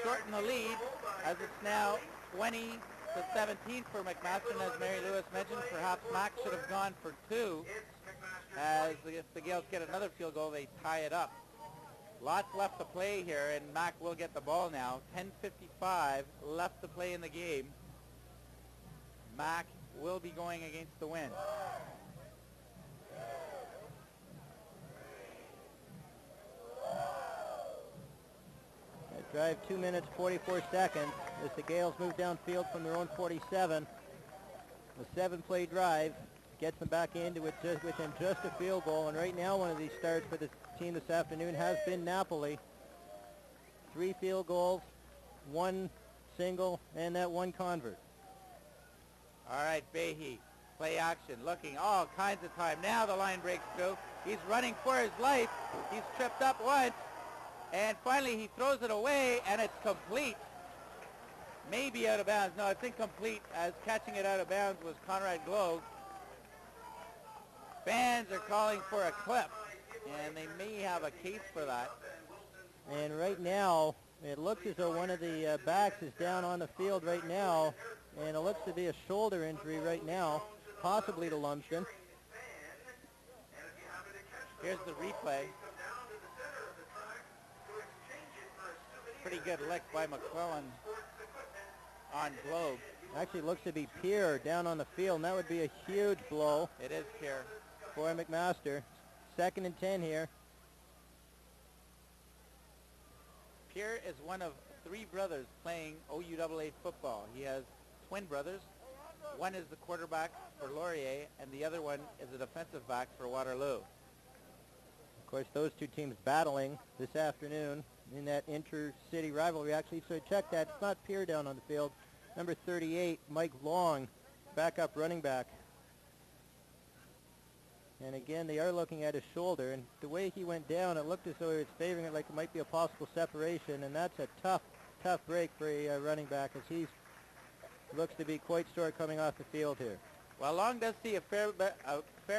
shorten the lead as it's now 20-17 for McMaster. And as Mary Lewis mentioned, perhaps Mac should have gone for 2. As if the Gales get another field goal, they tie it up. Lots left to play here, and Mac will get the ball now. 10:55 left to play in the game. Mac will be going against the wind. That drive 2 minutes 44 seconds as the Gales move downfield from their own 47. The 7-play drive gets them back into it within just a field goal, and right now one of these starts for the team this afternoon has been Napoli. 3 field goals, 1 single, and that 1 convert. All right, Behe, play action, looking all kinds of time. Now the line breaks through. He's running for his life. He's tripped up once, and finally he throws it away, and it's complete. Maybe out of bounds. No, it's incomplete, as catching it out of bounds was Conrad Globe. Fans are calling for a clip, and they may have a case for that. And right now, it looks as though one of the backs is down on the field right now, and it looks to be a shoulder injury right now, possibly to Lumsden. Here's the replay. Pretty good lick by McClellan on Globe. Actually looks to be Pierre down on the field, and that would be a huge blow. It is Pierre. For McMaster. 2nd and 10 here. Pierre is one of 3 brothers playing OUAA football. He has twin brothers. One is the quarterback for Laurier, and the other one is a defensive back for Waterloo. Of course, those 2 teams battling this afternoon in that inter-city rivalry. Actually, so check that. It's not Pierre down on the field. Number 38, Mike Long, backup running back. And again, they are looking at his shoulder, and the way he went down, it looked as though he was favoring it like it might be a possible separation, and that's a tough break for a running back, as he looks to be quite sore coming off the field here. Well, Long does see a fair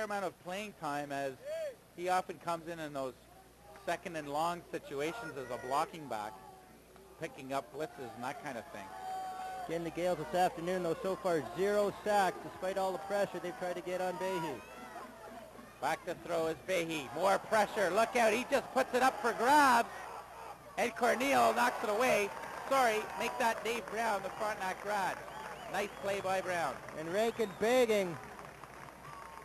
amount of playing time, as he often comes in those 2nd and long situations as a blocking back, picking up blitzes and that kind of thing. Again, the Gales this afternoon, though, so far 0 sacks, despite all the pressure they've tried to get on Behe. Back to throw is Behe. More pressure. Look out. He just puts it up for grabs. And Cornell knocks it away. Sorry, make that Dave Brown, the Frontenac grad. Nice play by Brown. And Rankin begging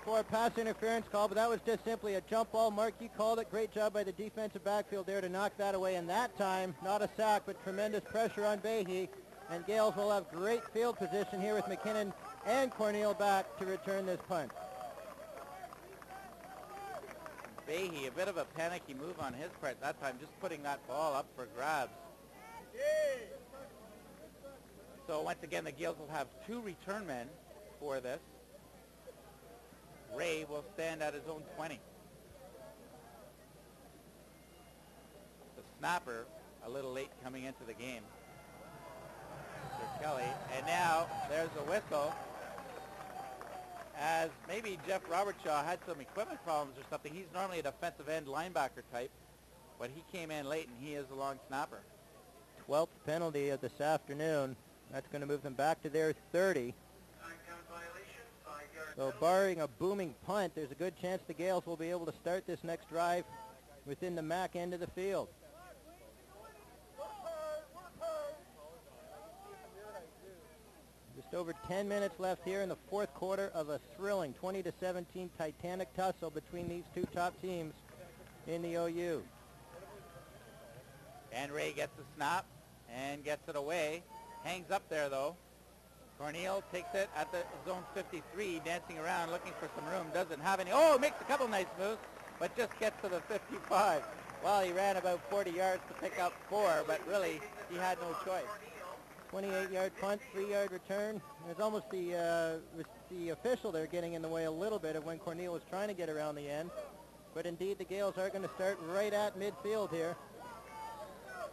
for a pass interference call, but that was just simply a jump ball. Mark, you called it. Great job by the defensive backfield there to knock that away. And that time, not a sack, but tremendous pressure on Behe. And Gales will have great field position here with McKinnon and Cornell back to return this punt. Behe, a bit of a panicky move on his part that time, just putting that ball up for grabs. So once again, the Gales will have 2 return men for this. Ray will stand at his own 20. The snapper, a little late coming into the game. Sir Kelly, and now there's a whistle, as maybe Jeff Robertshaw had some equipment problems or something. He's normally a defensive end linebacker type, but he came in late, and he is a long snapper. 12th penalty of this afternoon. That's going to move them back to their 30. So barring a booming punt, there's a good chance the Gales will be able to start this next drive within the MAC end of the field. Just over 10 minutes left here in the 4th quarter of a thrilling 20-17 Titanic tussle between these 2 top teams in the OU. And Ray gets the snap and gets it away. Hangs up there, though. Cornell takes it at the zone 53, dancing around, looking for some room. Doesn't have any. Oh, makes a couple nice moves, but just gets to the 55. Well, he ran about 40 yards to pick up 4, but really, he had no choice. 28-yard punt, 3-yard return. It's almost the official there getting in the way a little bit of when Cornell was trying to get around the end. But indeed, the Gales are going to start right at midfield here.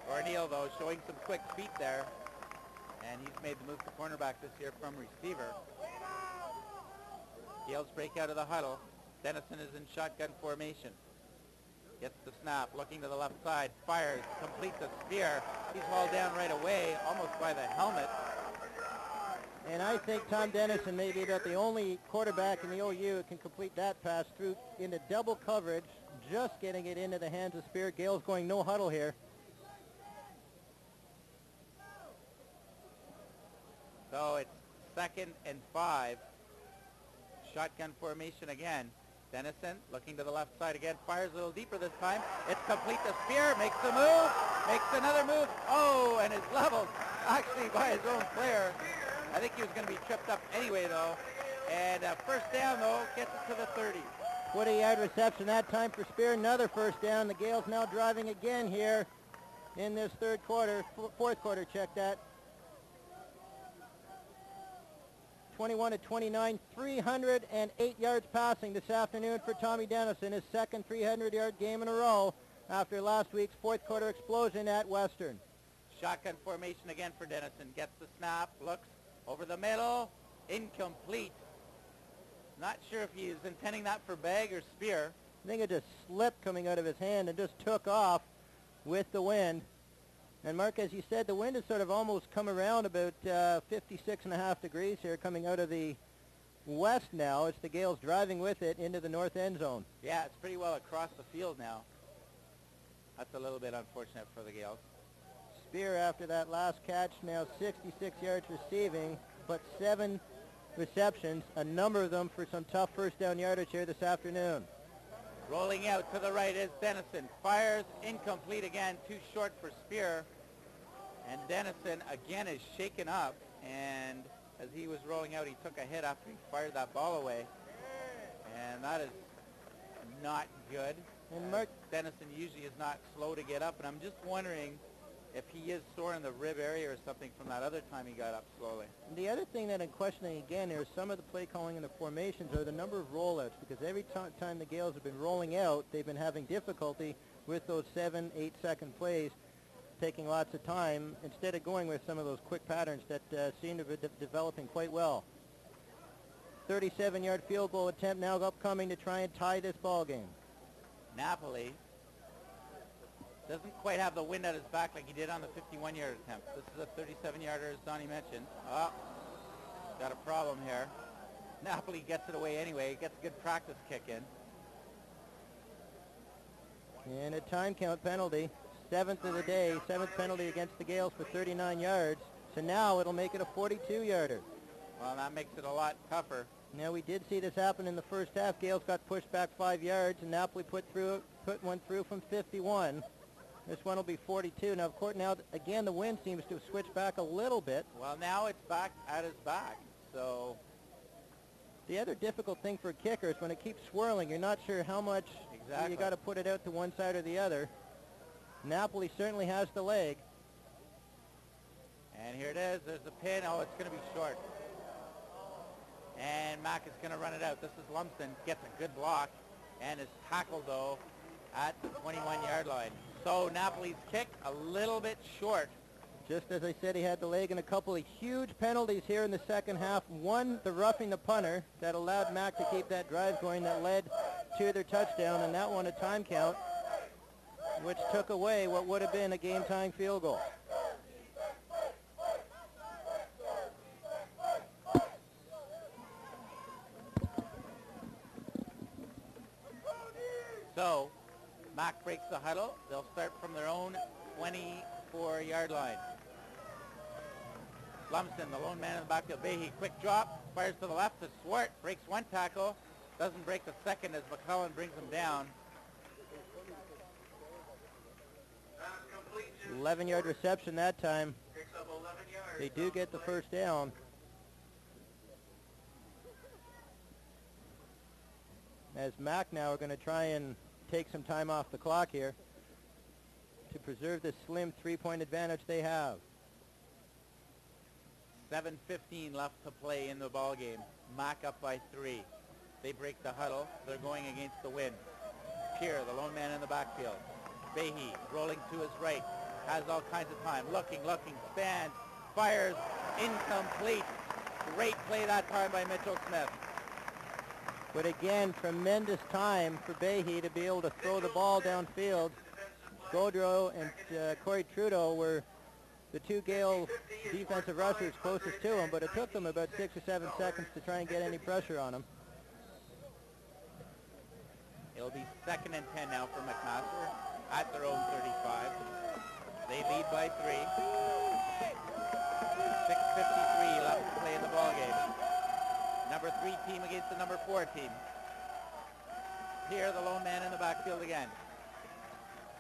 Cornell, though, showing some quick feet there. And he's made the move to cornerback this year from receiver. Gales break out of the huddle. Dennison is in shotgun formation. Gets the snap, looking to the left side, fires, completes a spear. He's hauled down right away, almost by the helmet. And I think Tom Dennison may be about the only quarterback in the OU who can complete that pass through into double coverage, just getting it into the hands of Spear. Gales going no huddle here. So it's 2nd and 5. Shotgun formation again. Dennison looking to the left side again, fires a little deeper this time. It's complete to Spear, makes a move, makes another move. Oh, and is leveled actually by his own player. I think he was going to be tripped up anyway, though. And first down, though, gets it to the 30. 20-yard reception that time for Spear. Another first down. The Gales now driving again here in this fourth quarter, check that. 21-29, 308 yards passing this afternoon for Tommy Dennison, his second 300-yard game in a row after last week's fourth quarter explosion at Western. Shotgun formation again for Dennison. Gets the snap, looks over the middle, incomplete. Not sure if he is intending that for Begg or Spear. I think it just slipped coming out of his hand and just took off with the wind. And Mark, as you said, the wind has sort of almost come around about 56.5 degrees here coming out of the west now. It's the Gales driving with it into the north end zone. Yeah, it's pretty well across the field now. That's a little bit unfortunate for the Gales. Spear after that last catch, now 66 yards receiving, but 7 receptions, a number of them for some tough first down yardage here this afternoon. Rolling out to the right is Dennison. Fires, incomplete again, too short for Spear. And Dennison again is shaken up, and as he was rolling out, he took a hit after he fired that ball away. And that is not good. And Mark, Dennison usually is not slow to get up, and I'm just wondering if he is sore in the rib area or something from that other time he got up slowly. The other thing that I'm questioning again here is some of the play calling and the formations are the number of rollouts, because every time the Gales have been rolling out, they've been having difficulty with those 7-8 second plays, taking lots of time instead of going with some of those quick patterns that seem to be developing quite well. 37-yard field goal attempt now upcoming to try and tie this ball game. Napoli doesn't quite have the wind at his back like he did on the 51-yard attempt. This is a 37-yarder, as Donnie mentioned. Oh, got a problem here. Napoli gets it away anyway. Gets a good practice kick in. And a time count penalty. 7th of the day. 7th penalty against the Gales for 39 yards. So now it'll make it a 42-yarder. Well, that makes it a lot tougher. Now, we did see this happen in the first half. Gales got pushed back 5 yards, and Napoli put one through from 51. This one will be 42. Now, of course, again, the wind seems to have switched back a little bit. Well, now it's back at his back. So the other difficult thing for a kicker is when it keeps swirling, you're not sure how much you got to put it out to one side or the other. Napoli certainly has the leg. And here it is. There's the pin. Oh, it's going to be short. And Mack is going to run it out. This is Lumsden. Gets a good block and is tackled, though, at the 21-yard line. So Napoli's kick a little bit short. Just as I said, he had the leg, and a couple of huge penalties here in the second half. One, the roughing the punter that allowed Mack to keep that drive going that led to their touchdown, and that one a time count, which took away what would have been a game-time field goal. So Mack breaks the huddle. They'll start from their own 24-yard line. Lumsden, the lone man in the backfield. Behe, quick drop, fires to the left to Swart, breaks one tackle, doesn't break the second as McClellan brings him down. 11-yard reception that time. Picks up 11 yards. They do get the first down. As Mack now are going to try and take some time off the clock here to preserve the slim 3-point advantage they have. 7:15 left to play in the ball game. Mac up by 3. They break the huddle. They're going against the wind. Pierre, the lone man in the backfield. Behe rolling to his right. Has all kinds of time. Looking, stands, fires, incomplete. Great play that time by Mitchell Smith. But again, tremendous time for Behe to be able to throw the ball downfield. Gaudreau and Corey Trudeau were the two Gale defensive rushers closest to him, but it took them about 6 or 7 seconds to try and get any pressure on him. It'll be 2nd and 10 now for McMaster at their own 35. They lead by 3. 6:53 left to play in the ball game. Number 3 team against the number 4 team. Here, the lone man in the backfield again.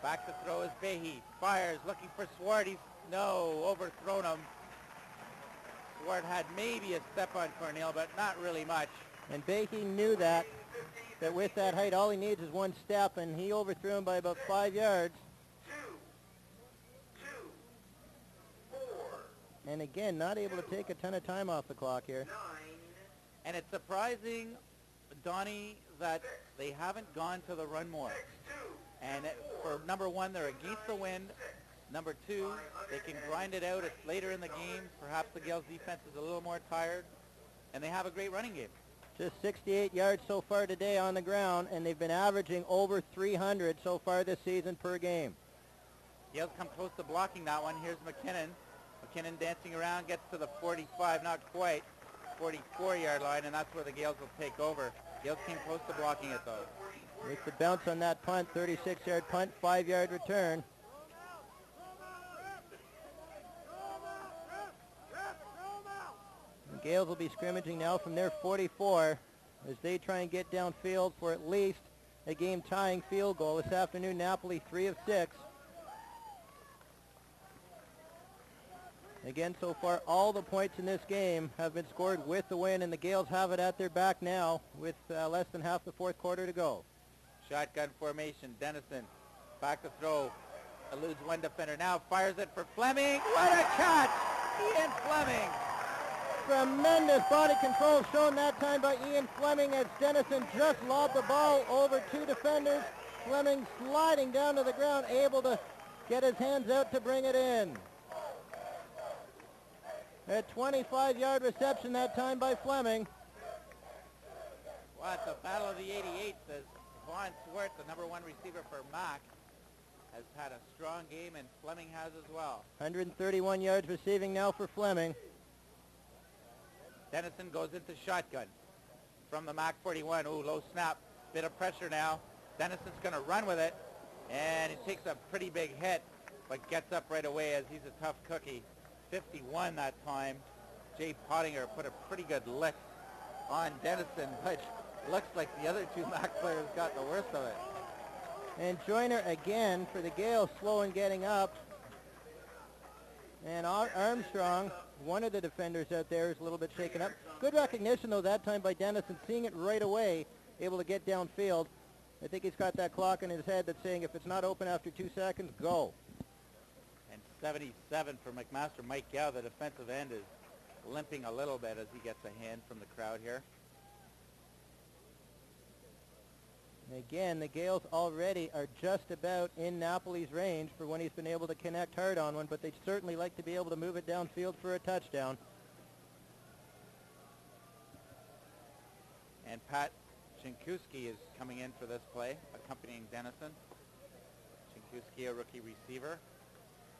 Back to throw is Behe. Fires, looking for Swart. He's, no, overthrown him. Swart had maybe a step on Cornell, but not really much. And Behe knew that with that height, all he needs is one step, and he overthrew him by about 5 yards. 2, 4, And again, not able to take a ton of time off the clock here. 9, And it's surprising, Donnie, that they haven't gone to the run more. 2, And for number 1, they're against the wind. Number 2, they can grind it out. It's later in the game. Perhaps the Gales defense is a little more tired. And they have a great running game. Just 68 yards so far today on the ground, and they've been averaging over 300 so far this season per game. Gales come close to blocking that one. Here's McKinnon. McKinnon dancing around, gets to the 45, not quite, 44-yard line, and that's where the Gales will take over. Gales came close to blocking it, though. With the bounce on that punt, 36-yard punt, 5-yard return. The Gales will be scrimmaging now from their 44 as they try and get downfield for at least a game-tying field goal. This afternoon, Napoli 3 of 6. Again, so far, all the points in this game have been scored with the win, and the Gales have it at their back now with less than half the fourth quarter to go. Shotgun formation. Dennison back to throw. Eludes one defender. Now fires it for Fleming. What a catch! Ian Fleming. Tremendous body control shown that time by Ian Fleming as Dennison just lobbed the ball over 2 defenders. Fleming sliding down to the ground, able to get his hands out to bring it in. A 25-yard reception that time by Fleming. Well, it's a battle of the 88, says Vaughn Swart, the number 1 receiver for Mac, has had a strong game, and Fleming has as well. 131 yards receiving now for Fleming. Dennison goes into shotgun from the Mac 41. Ooh, low snap. Bit of pressure now. Dennison's going to run with it, and he takes a pretty big hit, but gets up right away as he's a tough cookie. 51 that time. Jay Pottinger put a pretty good lick on Dennison, but looks like the other 2 Mac players got the worst of it. And Joyner again for the Gales, slow in getting up. And Armstrong, one of the defenders out there, is a little bit shaken up. Good recognition, though, that time by Dennison, seeing it right away, able to get downfield. I think he's got that clock in his head that's saying if it's not open after 2 seconds, go. And 77 for McMaster. Mike Gow, the defensive end, is limping a little bit as he gets a hand from the crowd here. Again, the Gales already are just about in Napoli's range for when he's been able to connect hard on one, but they'd certainly like to be able to move it downfield for a touchdown. And Pat Chinkuski is coming in for this play, accompanying Dennison. Chinkuski, a rookie receiver,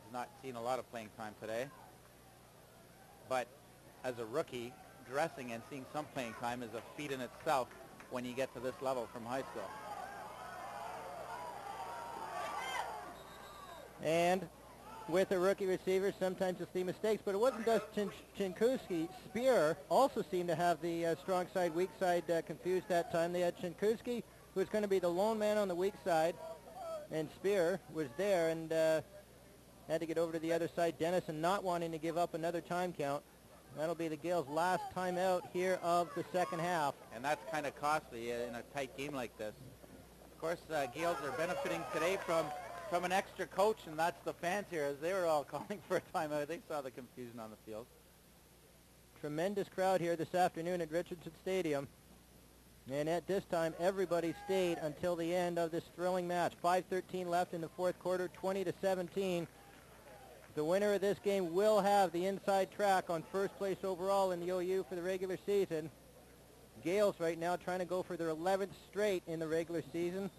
has not seen a lot of playing time today. But as a rookie, dressing and seeing some playing time is a feat in itself when you get to this level from high school. And with a rookie receiver, sometimes you'll see mistakes, but it wasn't just Chinkuski. Spear also seemed to have the strong side, weak side confused that time. They had Chinkuski, who was going to be the lone man on the weak side, and Spear was there and had to get over to the other side. Dennison not wanting to give up another time count. That'll be the Gales' last timeout here of the second half. And that's kind of costly in a tight game like this. Of course, Gales are benefiting today from an extra coach, and that's the fans here, as they were all calling for a timeout. They saw the confusion on the field. Tremendous crowd here this afternoon at Richardson Stadium. And at this time, everybody stayed until the end of this thrilling match. 5:13 left in the fourth quarter, 20-17. The winner of this game will have the inside track on first place overall in the OU for the regular season. Gales right now trying to go for their 11th straight in the regular season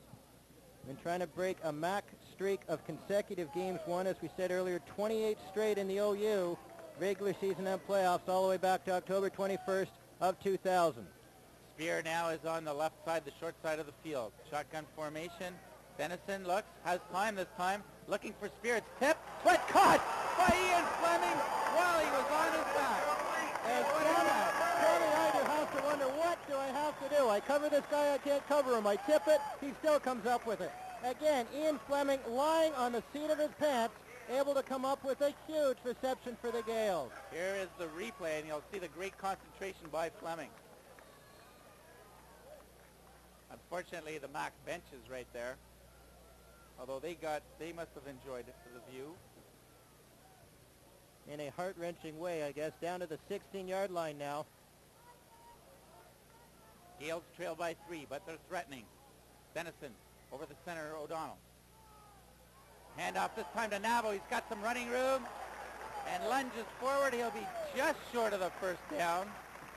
and trying to break a MAC streak of consecutive games won, as we said earlier, 28 straight in the OU regular season and playoffs all the way back to October 21st of 2000. Spear now is on the left side, the short side of the field. Shotgun formation. Dennison looks, has time this time, looking for Spear. It's tipped, but caught by Ian Fleming while he was on his back. And Tony Eider has to wonder, what do I have to do? I cover this guy, I can't cover him. I tip it, he still comes up with it. Again, Ian Fleming lying on the seat of his pants, able to come up with a huge reception for the Gales. Here is the replay, and you'll see the great concentration by Fleming. Unfortunately, the MAC bench is right there. Although they must have enjoyed the view. In a heart-wrenching way, I guess, down to the 16-yard line now. Gales trail by 3, but they're threatening. Dennison over the center, O'Donnell. Handoff this time to Navo. He's got some running room and lunges forward. He'll be just short of the first down.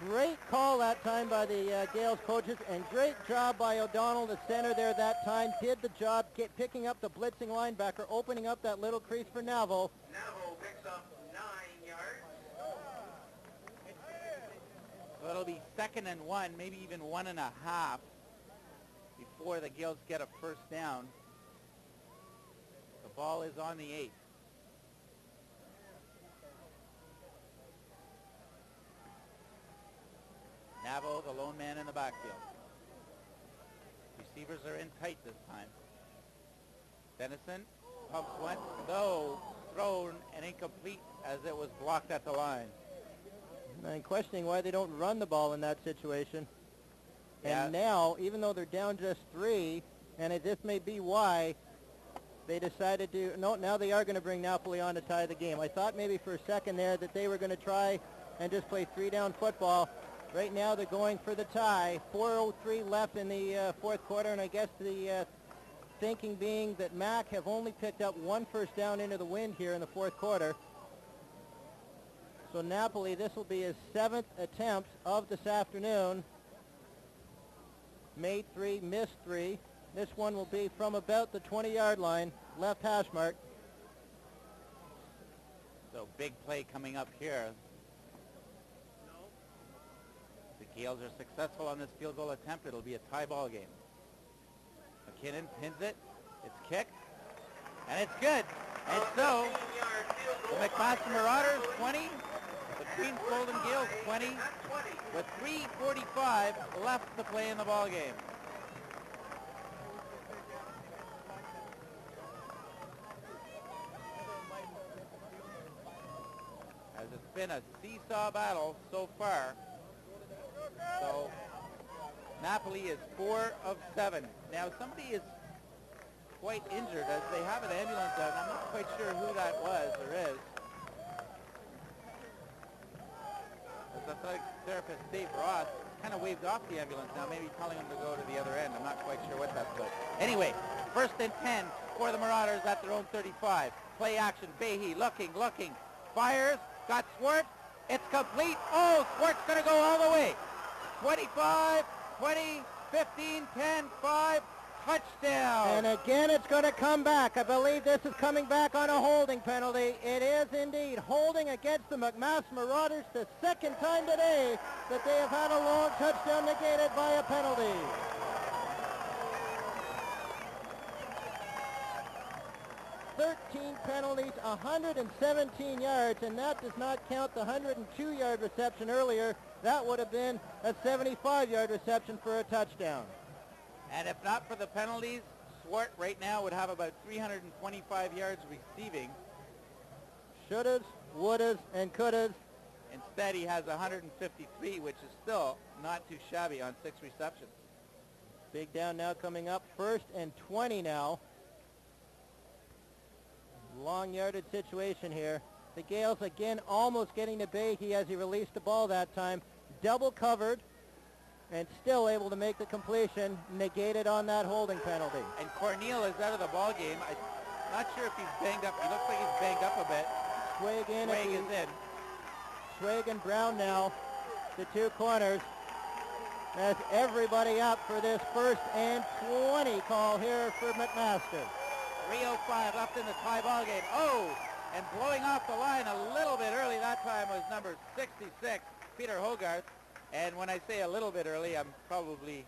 Great call that time by the Gales coaches, and great job by O'Donnell, the center there that time. Did the job picking up the blitzing linebacker, opening up that little crease for Navo. Navo picks up 9 yards. So it'll be 2nd and 1, maybe even 1.5 before the Gales get a first down. The ball is on the 8. Navo, the lone man in the backfield. Receivers are in tight this time. Dennison pumps one, though thrown and incomplete as it was blocked at the line. And questioning why they don't run the ball in that situation. Yeah. And now, even though they're down just 3, and this may be why they decided to, no, now they are going to bring Napoli on to tie the game. I thought maybe for a second there that they were going to try and just play 3-down football. Right now they're going for the tie. 4:03 left in the fourth quarter, and I guess the thinking being that MAC have only picked up 1 first down into the wind here in the fourth quarter. So Napoli, this will be his 7th attempt of this afternoon. Made 3, missed 3. This one will be from about the 20-yard line, left hash mark. So big play coming up here. The Gales are successful on this field goal attempt. It'll be a tie ball game. McKinnon pins it. It's kicked. And it's good. And so the McMaster Marauders 20, the Queens Golden Gales 20, with 3:45 left to play in the ball game. As it's been a seesaw battle so far. So Napoli is 4 of 7. Now somebody is quite injured as they have an ambulance out. I'm not quite sure who that was or is. As athletic therapist Dave Ross kind of waved off the ambulance now, maybe telling him to go to the other end. I'm not quite sure what that's about. Anyway, 1st and 10 for the Marauders at their own 35. Play action, Behe looking, fires, got Swart. It's complete. Oh, Swart's going to go all the way. 25, 20, 15, 10, 5, touchdown. And again, it's going to come back. I believe this is coming back on a holding penalty. It is indeed holding against the McMaster Marauders, the 2nd time today that they have had a long touchdown negated by a penalty. Penalties, 117 yards, and that does not count the 102-yard reception earlier. That would have been a 75-yard reception for a touchdown. And if not for the penalties, Swart right now would have about 325 yards receiving. Shouldas, wouldas, and couldas. Instead, he has 153, which is still not too shabby on 6 receptions. Big down now coming up. 1st and 20 now. Long yardage situation here. The Gales again almost getting to Behe as he released the ball that time. Double covered and still able to make the completion, negated on that holding penalty. And Corneal is out of the ball game. I'm not sure if he's banged up. He looks like he's banged up a bit. Swig Swig is in. Swig and Brown now, the two corners. That's everybody up for this 1st and 20 call here for McMaster. 3:05 left in the tie ball game. Oh, and blowing off the line a little bit early that time was number 66, Peter Hogarth. And when I say a little bit early, I'm probably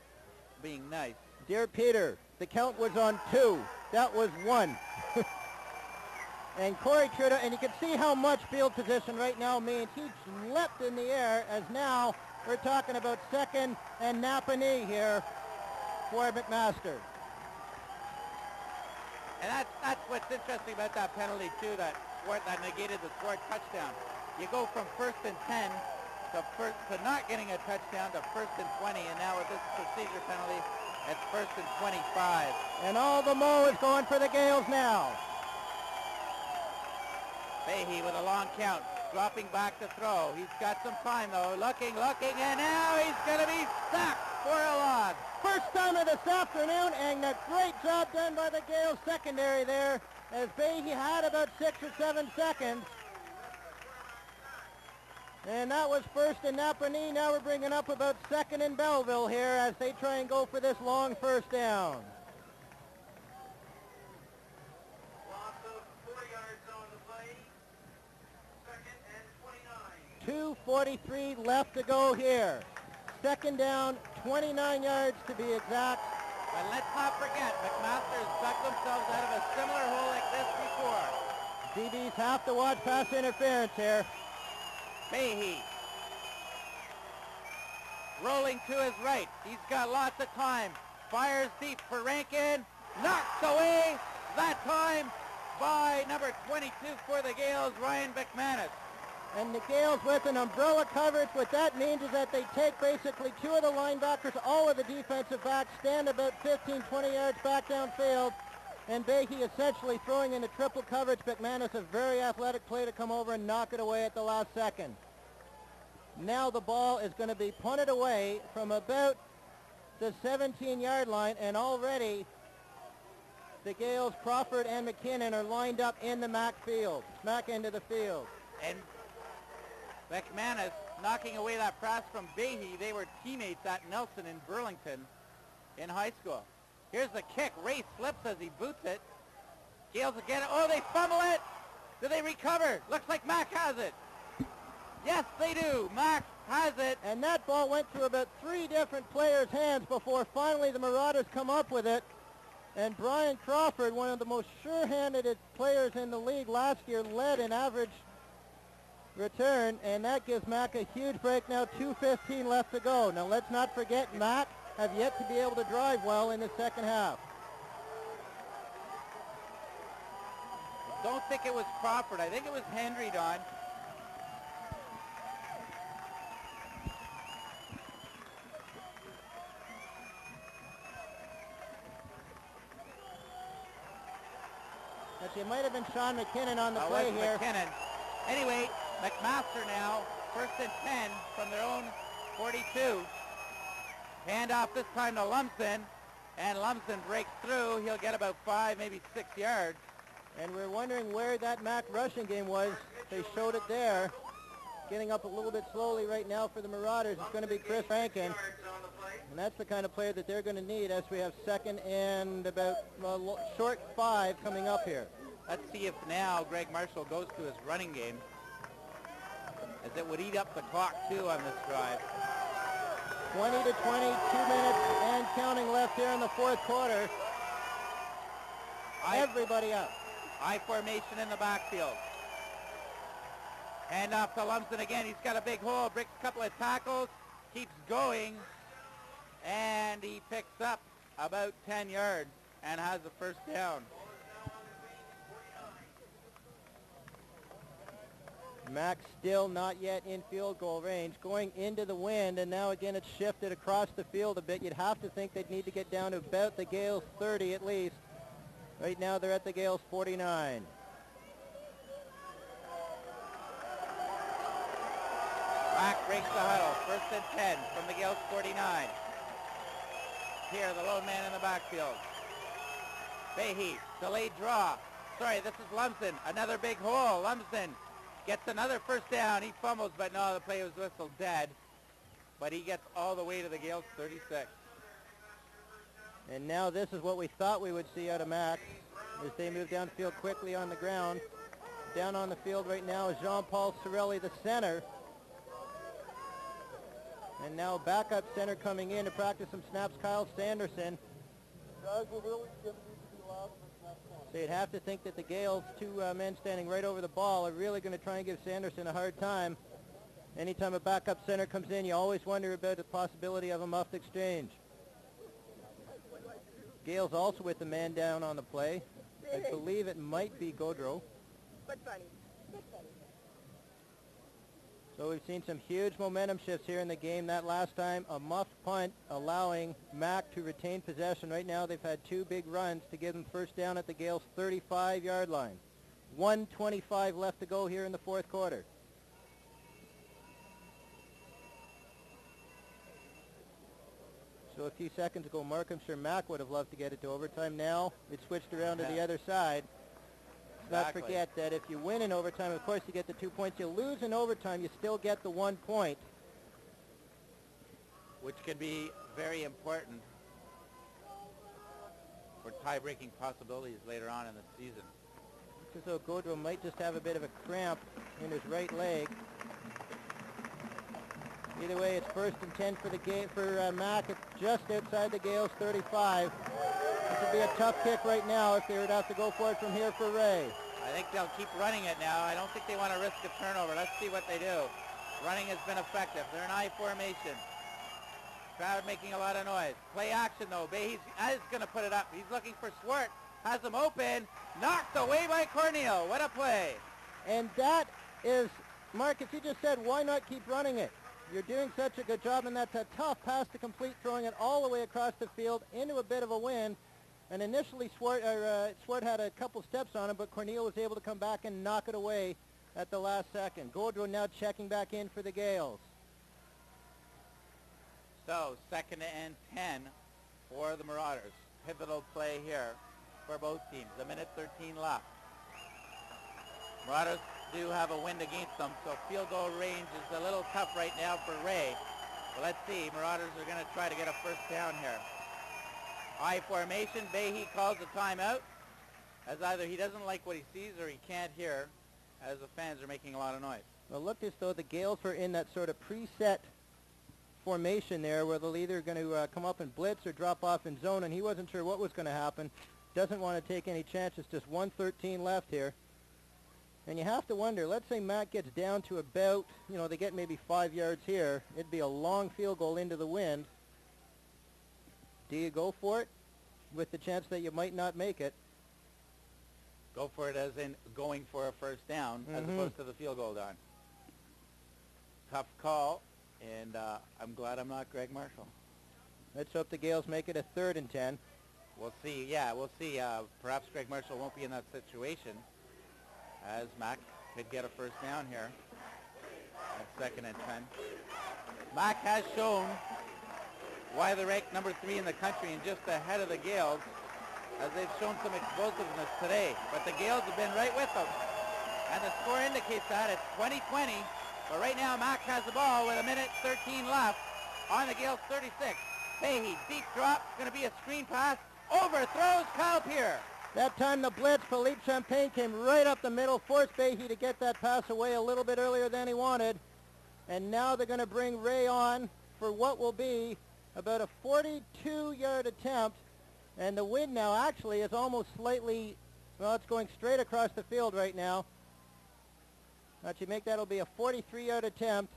being nice. Dear Peter, the count was on 2. That was 1. And Corey Trudeau, and you can see how much field position right now means. He leapt in the air as now we're talking about 2nd and Napanee here for McMaster. And that's what's interesting about that penalty too, that negated the Swart touchdown. You go from 1st and 10 to not getting a touchdown to 1st and 20, and now with this procedure penalty, it's 1st and 25. And all the mo is going for the Gales now. Behe with a long count, dropping back to throw. He's got some time though, looking, and now he's going to be sacked for a loss. First time of this afternoon, and a great job done by the Gales secondary there, as Behe had about 6 or 7 seconds. And that was 1st and Napanee. Now we're bringing up about 2nd and Belleville here as they try and go for this long 1st down. Loss of 4 yards on the play. 2nd and 29. 2:43 left to go here. 2nd down, 29 yards to be exact. But let's not forget, McMaster has dug themselves out of a similar hole like this before. DBs have to watch pass interference here. Behe rolling to his right. He's got lots of time. Fires deep for Rankin. Knocked away that time by number 22 for the Gales, Ryan McManus. And the Gales with an umbrella coverage. What that means is that they take basically 2 of the linebackers, all of the defensive backs, stand about 15, 20 yards back downfield. And Behe essentially throwing into triple coverage. McManus, a very athletic play to come over and knock it away at the last second. Now the ball is going to be punted away from about the 17-yard line, and already the Gales, Crawford and McKinnon, are lined up in the Mac end of the field. And McManus knocking away that pass from Behe. They were teammates at Nelson in Burlington in high school. Here's the kick. Ray slips as he boots it. Gales will get it. Oh, they fumble it. Do they recover? Looks like Mac has it. Yes, they do. Mac has it. And that ball went through about 3 different players' hands before finally the Marauders come up with it. And Brian Crawford, one of the most sure-handed players in the league last year, led in average return, and that gives Mac a huge break now. 2:15 left to go. Now let's not forget, Mac have yet to be able to drive well in the second half. Don't think it was Crawford. I think it was Henry, Don. But it might have been Sean McKinnon on the Oh, play it was here. McKinnon. Anyway, McMaster now, 1st and 10 from their own 42. Handoff this time to Lumsden, and Lumsden breaks through. He'll get about 5, maybe 6 yards. And we're wondering where that Mac rushing game was. They showed it there. Getting up a little bit slowly right now for the Marauders. It's going to be Chris Rankin. And that's the kind of player that they're going to need as we have 2nd and about short 5 coming up here. Let's see if now Greg Marshall goes to his running game, as it would eat up the clock too on this drive. 20 to 20, 2 minutes and counting left here in the 4th quarter. Everybody up. I formation in the backfield. Hand off to Lumsden again. He's got a big hole, breaks a couple of tackles, keeps going, and he picks up about 10 yards and has the 1st down. Mac still not yet in field goal range, going into the wind, and now again it's shifted across the field a bit. You'd have to think they'd need to get down to about the Gales 30 at least. Right now they're at the Gales 49. Mack breaks the huddle. 1st and 10 from the Gales 49. Here, the lone man in the backfield. Fahey, delayed draw. Sorry, this is Lumsden. Another big hole. Lumsden gets another 1st down. He fumbles, but no, the play was whistled dead. But he gets all the way to the Gales 36. And now this is what we thought we would see out of Mack as they move downfield quickly on the ground. Down on the field right now is Jean-Paul Sorelli, the center. And now backup center coming in to practice some snaps, Kyle Sanderson. So you'd have to think that the Gales, 2 men standing right over the ball, are really going to try and give Sanderson a hard time. Anytime a backup center comes in, you always wonder about the possibility of a muffed exchange. Gales also with the man down on the play. I believe it might be Gaudreau. But funny. So we've seen some huge momentum shifts here in the game. That last time, a muffed punt allowing Mack to retain possession. Right now they've had 2 big runs to give them 1st down at the Gales' 35-yard line. 1:25 left to go here in the 4th quarter. So a few seconds ago, Mark, I'm sure Mack would have loved to get it to overtime. Now it's switched around to the other side. Let's not forget that if you win in overtime, of course, you get the 2 points. You lose in overtime, you still get the 1 point. Which could be very important for tie-breaking possibilities later on in the season. Because though Gaudreau might just have a bit of a cramp in his right leg. Either way, it's 1st and 10 for the game for Mack. It's just outside the Gales 35. This would be a tough kick right now if they would have to go for it from here for Ray. I think they'll keep running it now. I don't think they want to risk a turnover. Let's see what they do. Running has been effective. They're in I formation. Crowd making a lot of noise. Play action though. He's going to put it up. He's looking for Swart. Has him open. Knocked away by Corneal. What a play. And that is, Marcus, you just said, why not keep running it? You're doing such a good job, and that's a tough pass to complete, throwing it all the way across the field into a bit of a wind. And initially, Swart had a couple steps on him, but Corneal was able to come back and knock it away at the last second. Gaudreau now checking back in for the Gales. So, 2nd and 10 for the Marauders. Pivotal play here for both teams. 1:13 left. Marauders do have a wind against them, so field goal range is a little tough right now for Ray. But let's see. Marauders are going to try to get a 1st down here. I formation. Behe calls a timeout, as either he doesn't like what he sees or he can't hear, as the fans are making a lot of noise. Well, it looked as though the Gales were in that sort of preset formation there where they're either going to come up and blitz or drop off in zone, and he wasn't sure what was going to happen. Doesn't want to take any chances. Just 1:13 left here. And you have to wonder, let's say Mack gets down to about, they get maybe 5 yards here. It'd be a long field goal into the wind. Do you go for it with the chance that you might not make it? Go for it as in going for a 1st down as opposed to the field goal down. Tough call, and I'm glad I'm not Greg Marshall. Let's hope the Gales make it a 3rd and 10. We'll see. Yeah, we'll see. Perhaps Greg Marshall won't be in that situation, as Mack could get a 1st down here at 2nd and 10. Mack has shown why they're ranked number 3 in the country and just ahead of the Gales, as they've shown some explosiveness today. But the Gales have been right with them. And the score indicates that. It's 20-20. But right now, Mack has the ball with 1:13 left on the Gales 36. Behe, deep drop. Going to be a screen pass. Overthrows Kyle Pierre. That time the blitz, Philippe Champagne came right up the middle, forced Behe to get that pass away a little bit earlier than he wanted. And now they're going to bring Ray on for what will be about a 42-yard attempt. And the wind now actually is almost slightly, well, it's going straight across the field right now. Actually, that'll be a 43-yard attempt.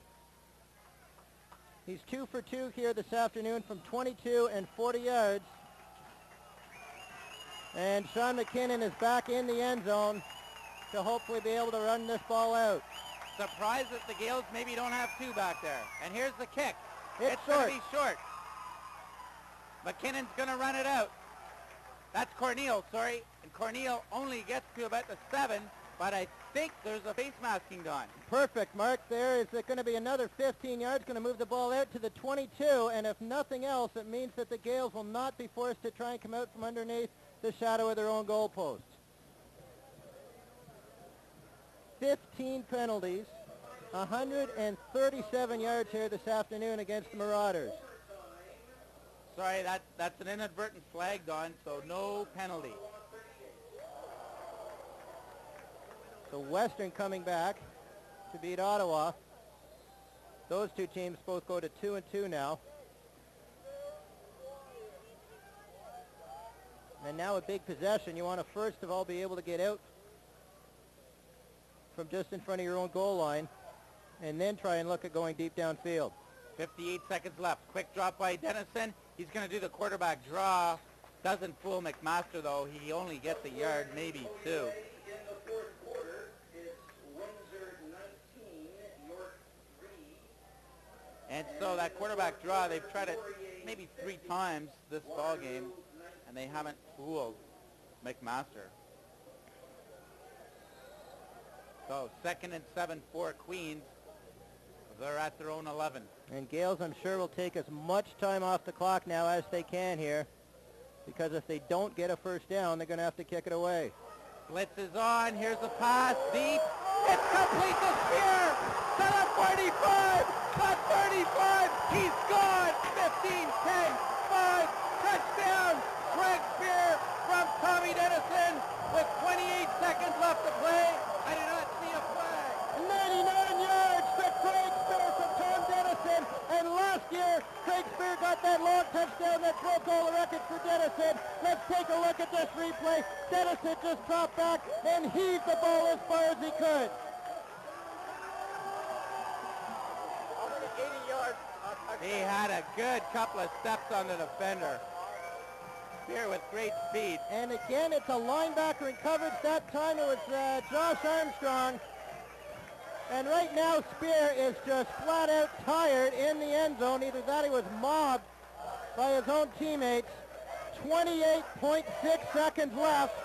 He's 2 for 2 here this afternoon from 22 and 40 yards. And Sean McKinnon is back in the end zone to hopefully be able to run this ball out. Surprised that the Gales maybe don't have 2 back there. And here's the kick. It's going to be short. McKinnon's going to run it out. That's Corneal, sorry. And Corneal only gets to about the 7. but I think there's a face masking done. Perfect, Mark. There is going to be another 15 yards, going to move the ball out to the 22, and if nothing else, it means that the Gales will not be forced to try and come out from underneath the shadow of their own goalposts. 15 penalties, 137 yards here this afternoon against the Marauders. Sorry, that's an inadvertent flag, Don, so no penalty. So Western coming back to beat Ottawa. Those two teams both go to 2-2 now. And now a big possession. You want to first of all be able to get out from just in front of your own goal line and then try and look at going deep downfield. 58 seconds left. Quick drop by Dennison. He's going to do the quarterback draw. Doesn't fool McMaster, though. He only gets a yard, maybe two. And so that quarterback draw, they've tried it maybe 3 times this ball game, and they haven't fooled McMaster. So 2nd and 7 for Queens. They're at their own 11. And Gales, I'm sure, will take as much time off the clock now as they can here, because if they don't get a first down, they're going to have to kick it away. Blitz is on. Here's a pass deep. It's complete to Spear. To the 45. To 35. He's gone. 15, 10, 5. Touchdown. Greg Spear from Tommy Dennison with 28 seconds left to play. I do not see a flag. 99 yards to Craig Spear from Tom Dennison. And last year, Craig Spear got that long touchdown that broke all the records for Dennison. Let's take a look at this replay. Dennison just dropped back and heaved the ball as far as he could. 80 yards. He had a good couple of steps on the defender. Spear with great speed. And again, it's a linebacker in coverage. That time it was Josh Armstrong. And right now, Spear is just flat out tired in the end zone. Either that, he was mobbed by his own teammates. 28.6 seconds left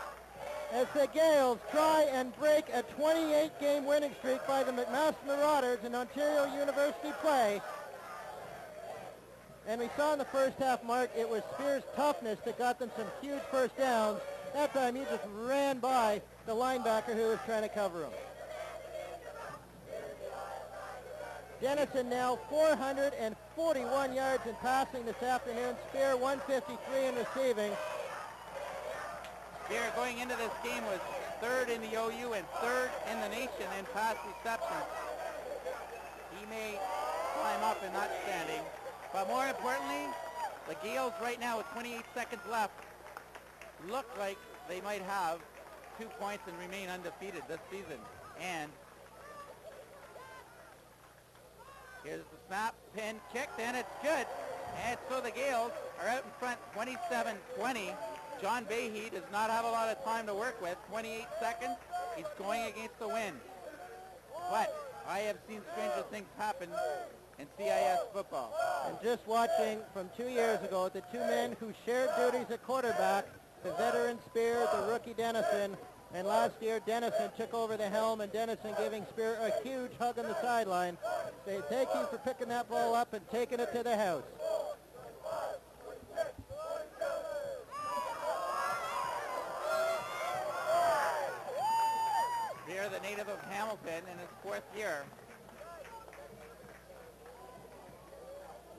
as the Gales try and break a 28-game winning streak by the McMaster Marauders in Ontario University play. And we saw in the first half, Mark, it was Spear's toughness that got them some huge first downs. That time he just ran by the linebacker who was trying to cover him. Dennison now 441 yards in passing this afternoon. Spear 153 in receiving. Spear going into this game was 3rd in the OU and 3rd in the nation in pass receptions. He may climb up in that standing. But more importantly, the Gales right now with 28 seconds left look like they might have 2 points and remain undefeated this season. And here's the snap, pin, kicked, and it's good. And so the Gales are out in front 27-20. John Behe does not have a lot of time to work with. 28 seconds. He's going against the wind. But I have seen stranger things happen in CIS football. And just watching from 2 years ago, the two men who shared duties at quarterback, the veteran Spear, the rookie Dennison, and last year Dennison took over the helm, and Dennison giving Spear a huge hug on the sideline. Say thank you for picking that ball up and taking it to the house. Spear, the native of Hamilton in his 4th year,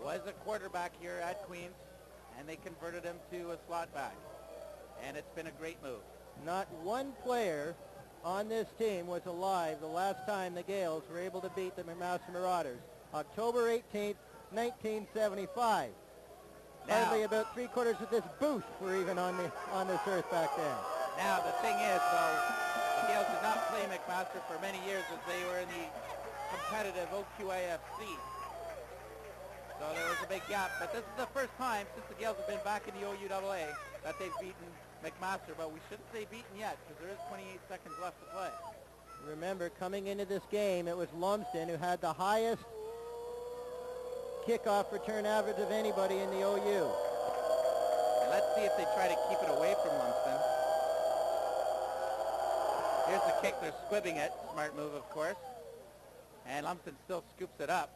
was a quarterback here at Queens, and they converted him to a slot back. And it's been a great move. Not one player on this team was alive the last time the Gales were able to beat the McMaster Marauders. October 18th, 1975. Hardly about 3/4 of this booth were even on this earth back then. Now the thing is, though, the Gales did not play McMaster for many years as they were in the competitive OQAFC. So there was a big gap, but this is the first time since the Gales have been back in the OUAA that they've beaten McMaster, but we shouldn't say beaten yet because there is 28 seconds left to play. Remember, coming into this game, it was Lumsden who had the highest kickoff return average of anybody in the OU. And let's see if they try to keep it away from Lumsden. Here's the kick. They're squibbing it. Smart move, of course. And Lumsden still scoops it up.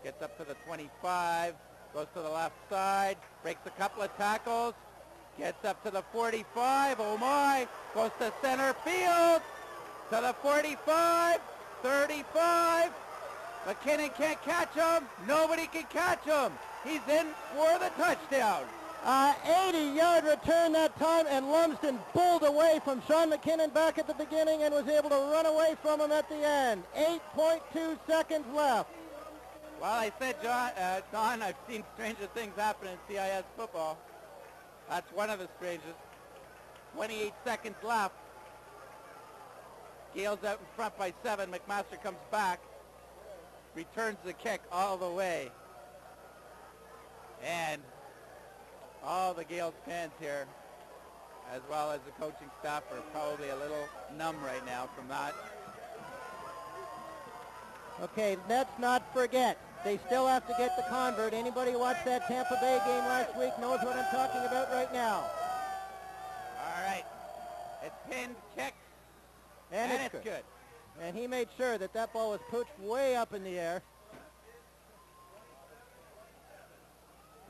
Gets up to the 25. Goes to the left side. Breaks a couple of tackles. Gets up to the 45. Oh my. Goes to center field. To the 45. 35. McKinnon can't catch him. Nobody can catch him. He's in for the touchdown. 80-yard return that time, and Lumsden pulled away from Sean McKinnon back at the beginning and was able to run away from him at the end. 8.2 seconds left. Well, I said, Don, I've seen stranger things happen in CIS football. That's one of the strangest. 28 seconds left. Gales out in front by 7. McMaster comes back. Returns the kick all the way. And all the Gales fans here, as well as the coaching staff, are probably a little numb right now from that. Okay, let's not forget, they still have to get the convert. Anybody who watched that Tampa Bay game last week knows what I'm talking about right now. All right. It's pinned, kicked, and it's good. And he made sure that that ball was pushed way up in the air.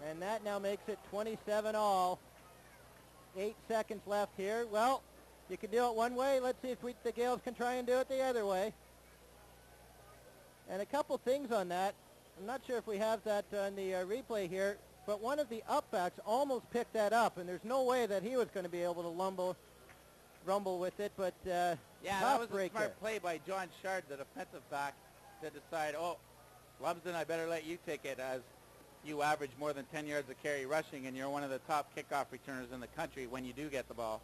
And that now makes it 27 all. 8 seconds left here. Well, you can do it one way. Let's see if the Gales can try and do it the other way. And a couple things on that. I'm not sure if we have that on the replay here, but one of the upbacks almost picked that up, and there's no way that he was going to be able to rumble with it, but yeah, that was a smart there. play by John Shard, the defensive back, to decide, oh, Lumsden, I better let you take it, as you average more than 10 yards of carry rushing, and you're one of the top kickoff returners in the country when you do get the ball.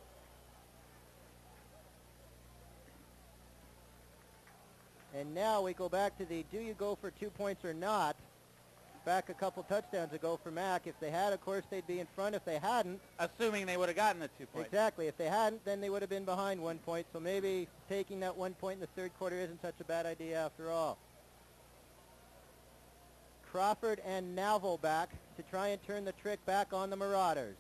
And now we go back to the do you go for 2 points or not. Back a couple touchdowns ago for Mac. If they had, of course, they'd be in front. If they hadn't. Assuming they would have gotten the 2 points. Exactly. If they hadn't, then they would have been behind 1 point. So maybe taking that 1 point in the third quarter isn't such a bad idea after all. Crawford and Naville back to try and turn the trick back on the Marauders.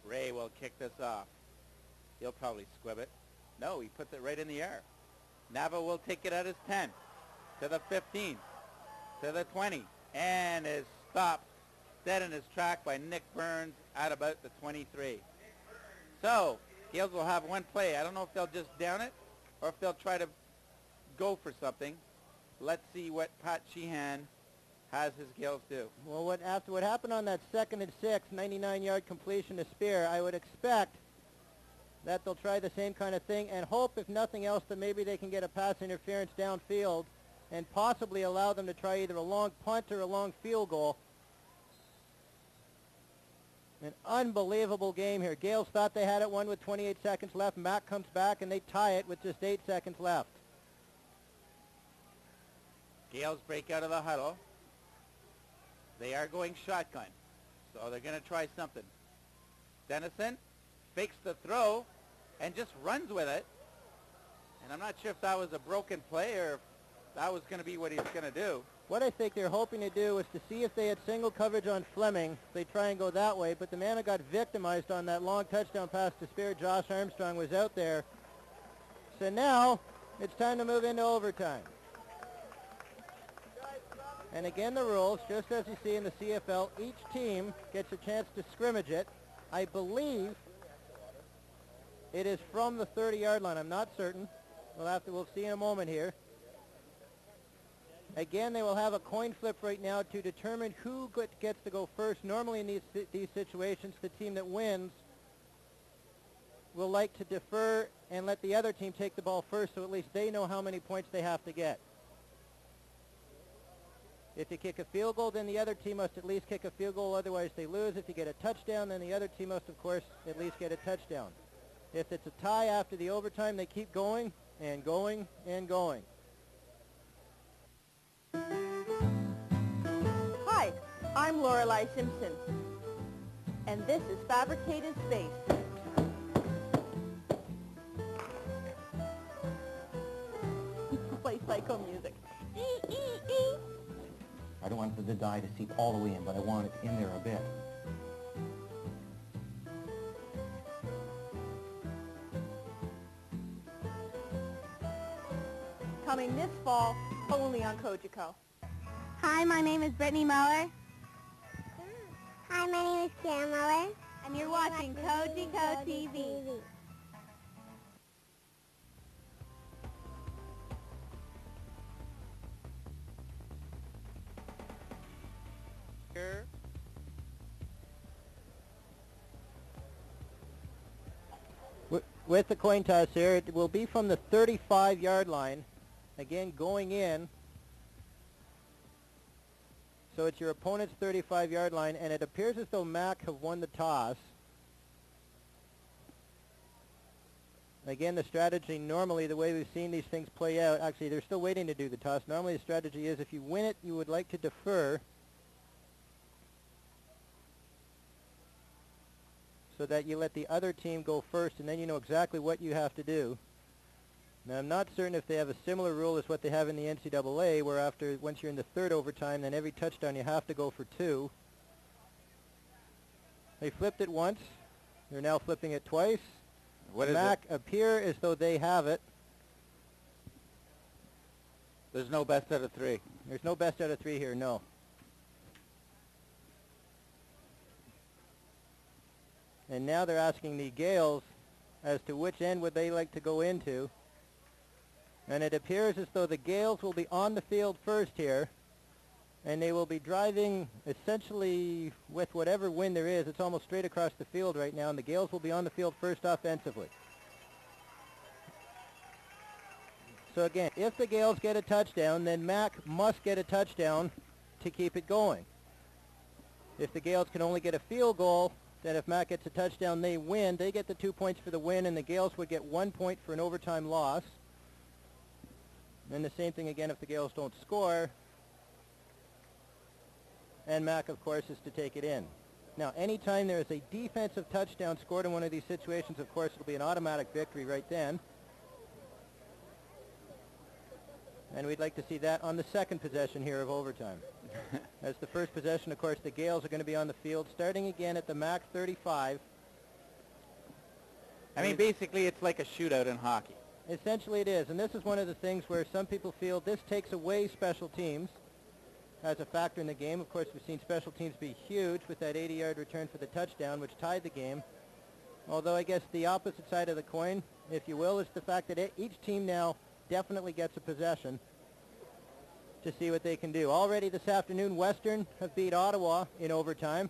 Ray will kick this off. He'll probably squib it. No, he puts it right in the air. Nava will take it at his 10, to the 15, to the 20, and is stopped dead in his track by Nick Burns at about the 23. So, Gales will have one play. I don't know if they'll just down it or if they'll try to go for something. Let's see what Pat Sheehan has his Gales do. Well, after what happened on that 2nd and 6, 99-yard completion to Spear, I would expect that they'll try the same kind of thing and hope, if nothing else, that maybe they can get a pass interference downfield and possibly allow them to try either a long punt or a long field goal. An unbelievable game here. Gales thought they had it won with 28 seconds left. Mac comes back and they tie it with just 8 seconds left. Gales break out of the huddle. They are going shotgun, so they're going to try something. Dennison fakes the throw and just runs with it. And I'm not sure if that was a broken play or if that was going to be what he's going to do. What I think they're hoping to do is to see if they had single coverage on Fleming. They try and go that way, but the man who got victimized on that long touchdown pass to Spear, Josh Armstrong, was out there. So now it's time to move into overtime. And again, the rules, just as you see in the CFL, each team gets a chance to scrimmage it. I believe it is from the 30-yard line. I'm not certain. We'll see in a moment here. Again, they will have a coin flip right now to determine who gets to go first. Normally in these situations, the team that wins will like to defer and let the other team take the ball first, so at least they know how many points they have to get. If you kick a field goal, then the other team must at least kick a field goal, otherwise they lose. If you get a touchdown, then the other team must, of course, at least get a touchdown. If it's a tie after the overtime, they keep going and going and going. Hi, I'm Lorelei Simpson, and this is Fabricated Space. Play psycho music. I don't want the die to seep all the way in, but I want it in there a bit. coming this fall only on Kojiko. Hi, my name is Brittany Muller. Hi, my name is Karen Muller. And you're watching Kojiko TV. Here. With the coin toss here, it will be from the 35-yard line. Again, going in. So it's your opponent's 35-yard line, and it appears as though Mac have won the toss. Again, the strategy, normally the way we've seen these things play out, actually they're still waiting to do the toss. Normally the strategy is if you win it, you would like to defer so that you let the other team go first, and then you know exactly what you have to do. Now, I'm not certain if they have a similar rule as what they have in the NCAA, where once you're in the third overtime, then every touchdown you have to go for 2. They flipped it once. They're now flipping it twice. What is Mac it? appear as though they have it. There's no best out of 3. There's no best out of 3 here, no. And now they're asking the Gales as to which end would they like to go into. And it appears as though the Gales will be on the field first here. And they will be driving essentially with whatever wind there is. It's almost straight across the field right now. And the Gales will be on the field first offensively. So again, if the Gales get a touchdown, then Mac must get a touchdown to keep it going. If the Gales can only get a field goal, then if Mac gets a touchdown, they win. They get the 2 points for the win, and the Gales would get 1 point for an overtime loss. And the same thing again if the Gales don't score. And Mac, of course, is to take it in. Now, anytime there is a defensive touchdown scored in one of these situations, of course, it'll be an automatic victory right then. And we'd like to see that on the second possession here of overtime. As the first possession, of course, the Gales are going to be on the field, starting again at the Mac 35. I mean, basically, it's like a shootout in hockey. Essentially it is, and this is one of the things where some people feel this takes away special teams as a factor in the game. Of course, we've seen special teams be huge with that 80-yard return for the touchdown, which tied the game. Although I guess the opposite side of the coin, if you will, is the fact that each team now definitely gets a possession to see what they can do. Already this afternoon, Western have beat Ottawa in overtime.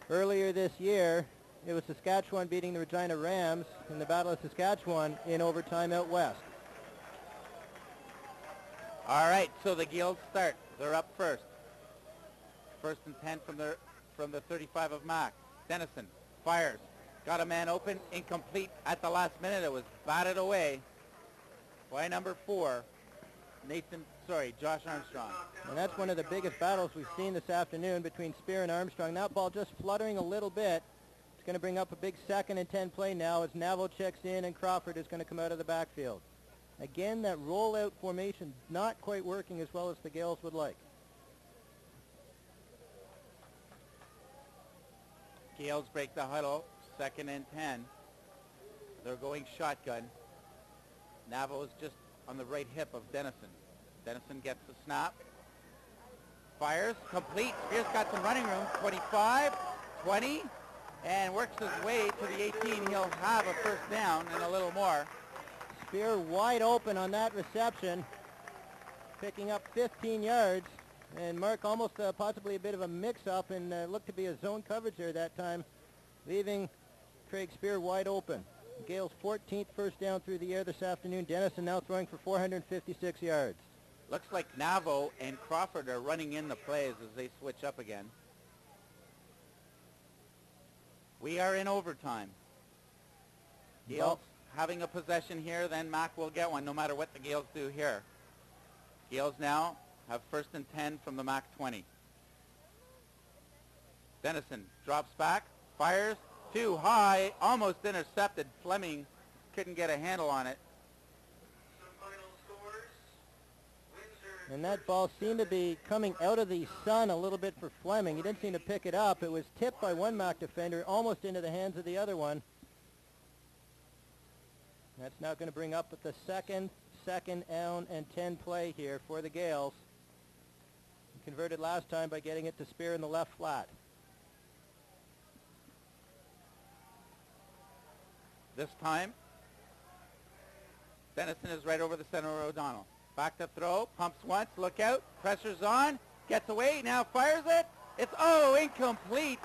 Earlier this year, it was Saskatchewan beating the Regina Rams in the Battle of Saskatchewan in overtime out west. All right, so the Gales start. They're up first. First and 10 from the 35 of Mac. Dennison fires. Got a man open, incomplete at the last minute. It was batted away by number 4, Josh Armstrong. And that's one of the biggest battles we've seen this afternoon between Spear and Armstrong. That ball just fluttering a little bit. It's going to bring up a big 2nd and 10 play now as Navo checks in and Crawford is going to come out of the backfield. Again, that rollout formation not quite working as well as the Gales would like. Gales break the huddle. 2nd and 10. They're going shotgun. Navo is just on the right hip of Dennison. Dennison gets the snap. Fires. Complete. Spears got some running room. 25, 20, and works his way to the 18. He'll have a first down and a little more. Spear wide open on that reception, picking up 15 yards. And Mark almost possibly a bit of a mix-up and looked to be a zone coverage there that time, leaving Craig Spear wide open. Gales 14th first down through the air this afternoon. Dennison now throwing for 456 yards. Looks like Navo and Crawford are running in the plays as they switch up again. We are in overtime. Gales having a possession here, then Mac will get one no matter what the Gales do here. Gales now have 1st and 10 from the Mac 20. Dennison drops back, fires, too high, almost intercepted. Fleming couldn't get a handle on it. Some final scores. Windsor And that ball seemed to be coming out of the sun a little bit for Fleming. He didn't seem to pick it up. It was tipped by one Mac defender almost into the hands of the other one. That's now going to bring up the second down and 10 play here for the Gales. Converted last time by getting it to Spear in the left flat. This time, Dennison is right over the center of O'Donnell. Back to throw, pumps once, look out, pressure's on, gets away, now fires it. It's, incomplete.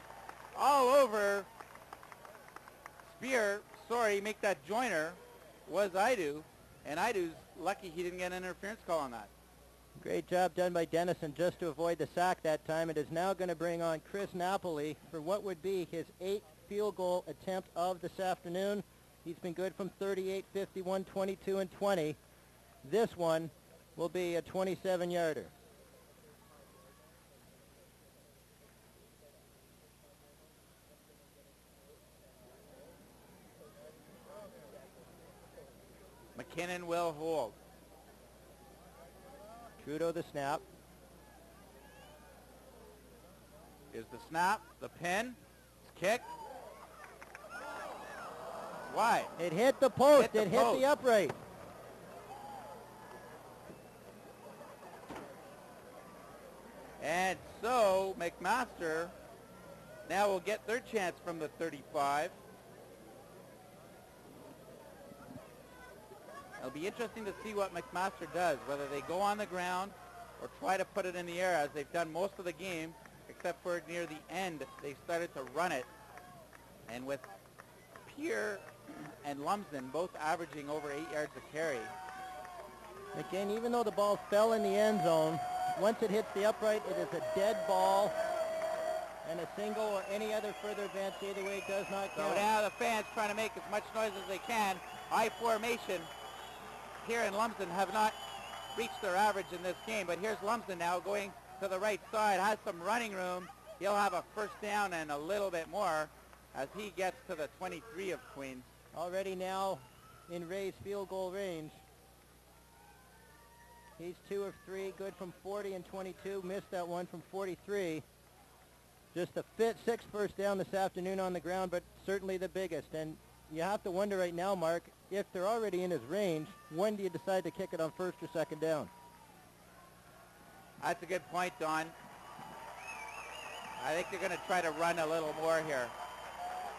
All over. Spear, sorry, make that joiner, was Idu. And Idu's lucky he didn't get an interference call on that. Great job done by Dennison just to avoid the sack that time. It is now going to bring on Chris Napoli for what would be his 8th field goal attempt of this afternoon. He's been good from 38, 51, 22, and 20. This one will be a 27-yarder. McKinnon will hold. Trudeau the snap. Here's the snap, the pin, it's kicked. Why? It hit the post. Hit the upright. And so McMaster now will get their chance from the 35. It'll be interesting to see what McMaster does, whether they go on the ground or try to put it in the air as they've done most of the game, except for near the end they started to run it. And with Pierre and Lumsden both averaging over 8 yards a carry. Again, even though the ball fell in the end zone, once it hits the upright, it is a dead ball, and a single or any other further advance either way does not count. So now the fans trying to make as much noise as they can. High formation. Pierre and Lumsden have not reached their average in this game, but here's Lumsden now going to the right side, has some running room. He'll have a first down and a little bit more as he gets to the 23 of Queens. Already now in Ray's field goal range. He's 2 of 3, good from 40 and 22. Missed that one from 43. Just the sixth first down this afternoon on the ground, but certainly the biggest. And you have to wonder right now, Mark, if they're already in his range, when do you decide to kick it on first or second down? That's a good point, Don. I think they're going to try to run a little more here.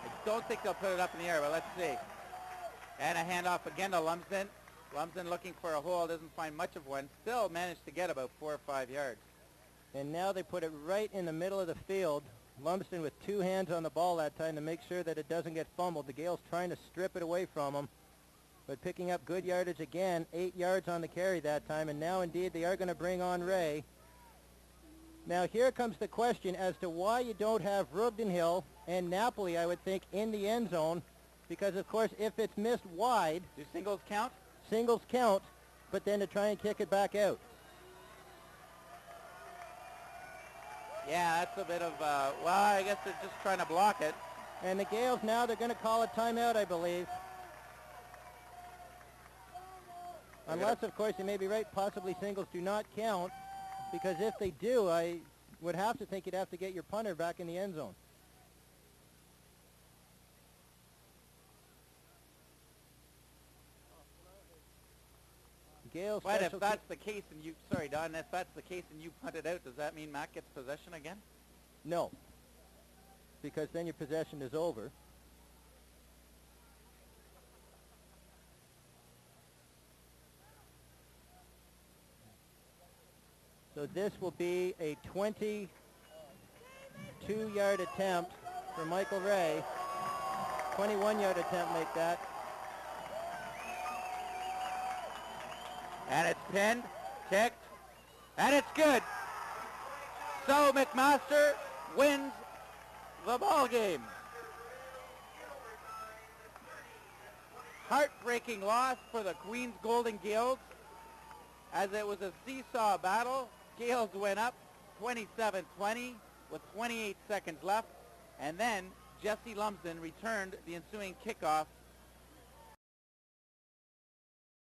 I don't think they'll put it up in the air, but let's see. And a handoff again to Lumsden. Lumsden looking for a hole, doesn't find much of one. Still managed to get about 4 or 5 yards. And now they put it right in the middle of the field. Lumsden with 2 hands on the ball that time to make sure that it doesn't get fumbled. The Gales trying to strip it away from him, but picking up good yardage again, 8 yards on the carry that time, and now indeed they are going to bring on Ray. Now here comes the question as to why you don't have Rugdenhill and Napoli, I would think, in the end zone, because of course if it's missed wide, do singles count? Singles count, but then to try and kick it back out. Yeah, that's a bit of, well, I guess they're just trying to block it. And the Gales now, they're going to call a timeout, I believe. Unless, of course, you may be right, possibly singles do not count, because if they do, I would have to think you'd have to get your punter back in the end zone. Gales But if that's the case and you, sorry Don, if that's the case and you punt it out, does that mean Mac gets possession again? No, because then your possession is over. So this will be a 22-yard attempt for Michael Ray. 21-yard attempt make that. And it's pinned, kicked, and it's good. So McMaster wins the ball game. Heartbreaking loss for the Queens Golden Gales as it was a seesaw battle. Gales went up 27-20 with 28 seconds left, and then Jesse Lumsden returned the ensuing kickoff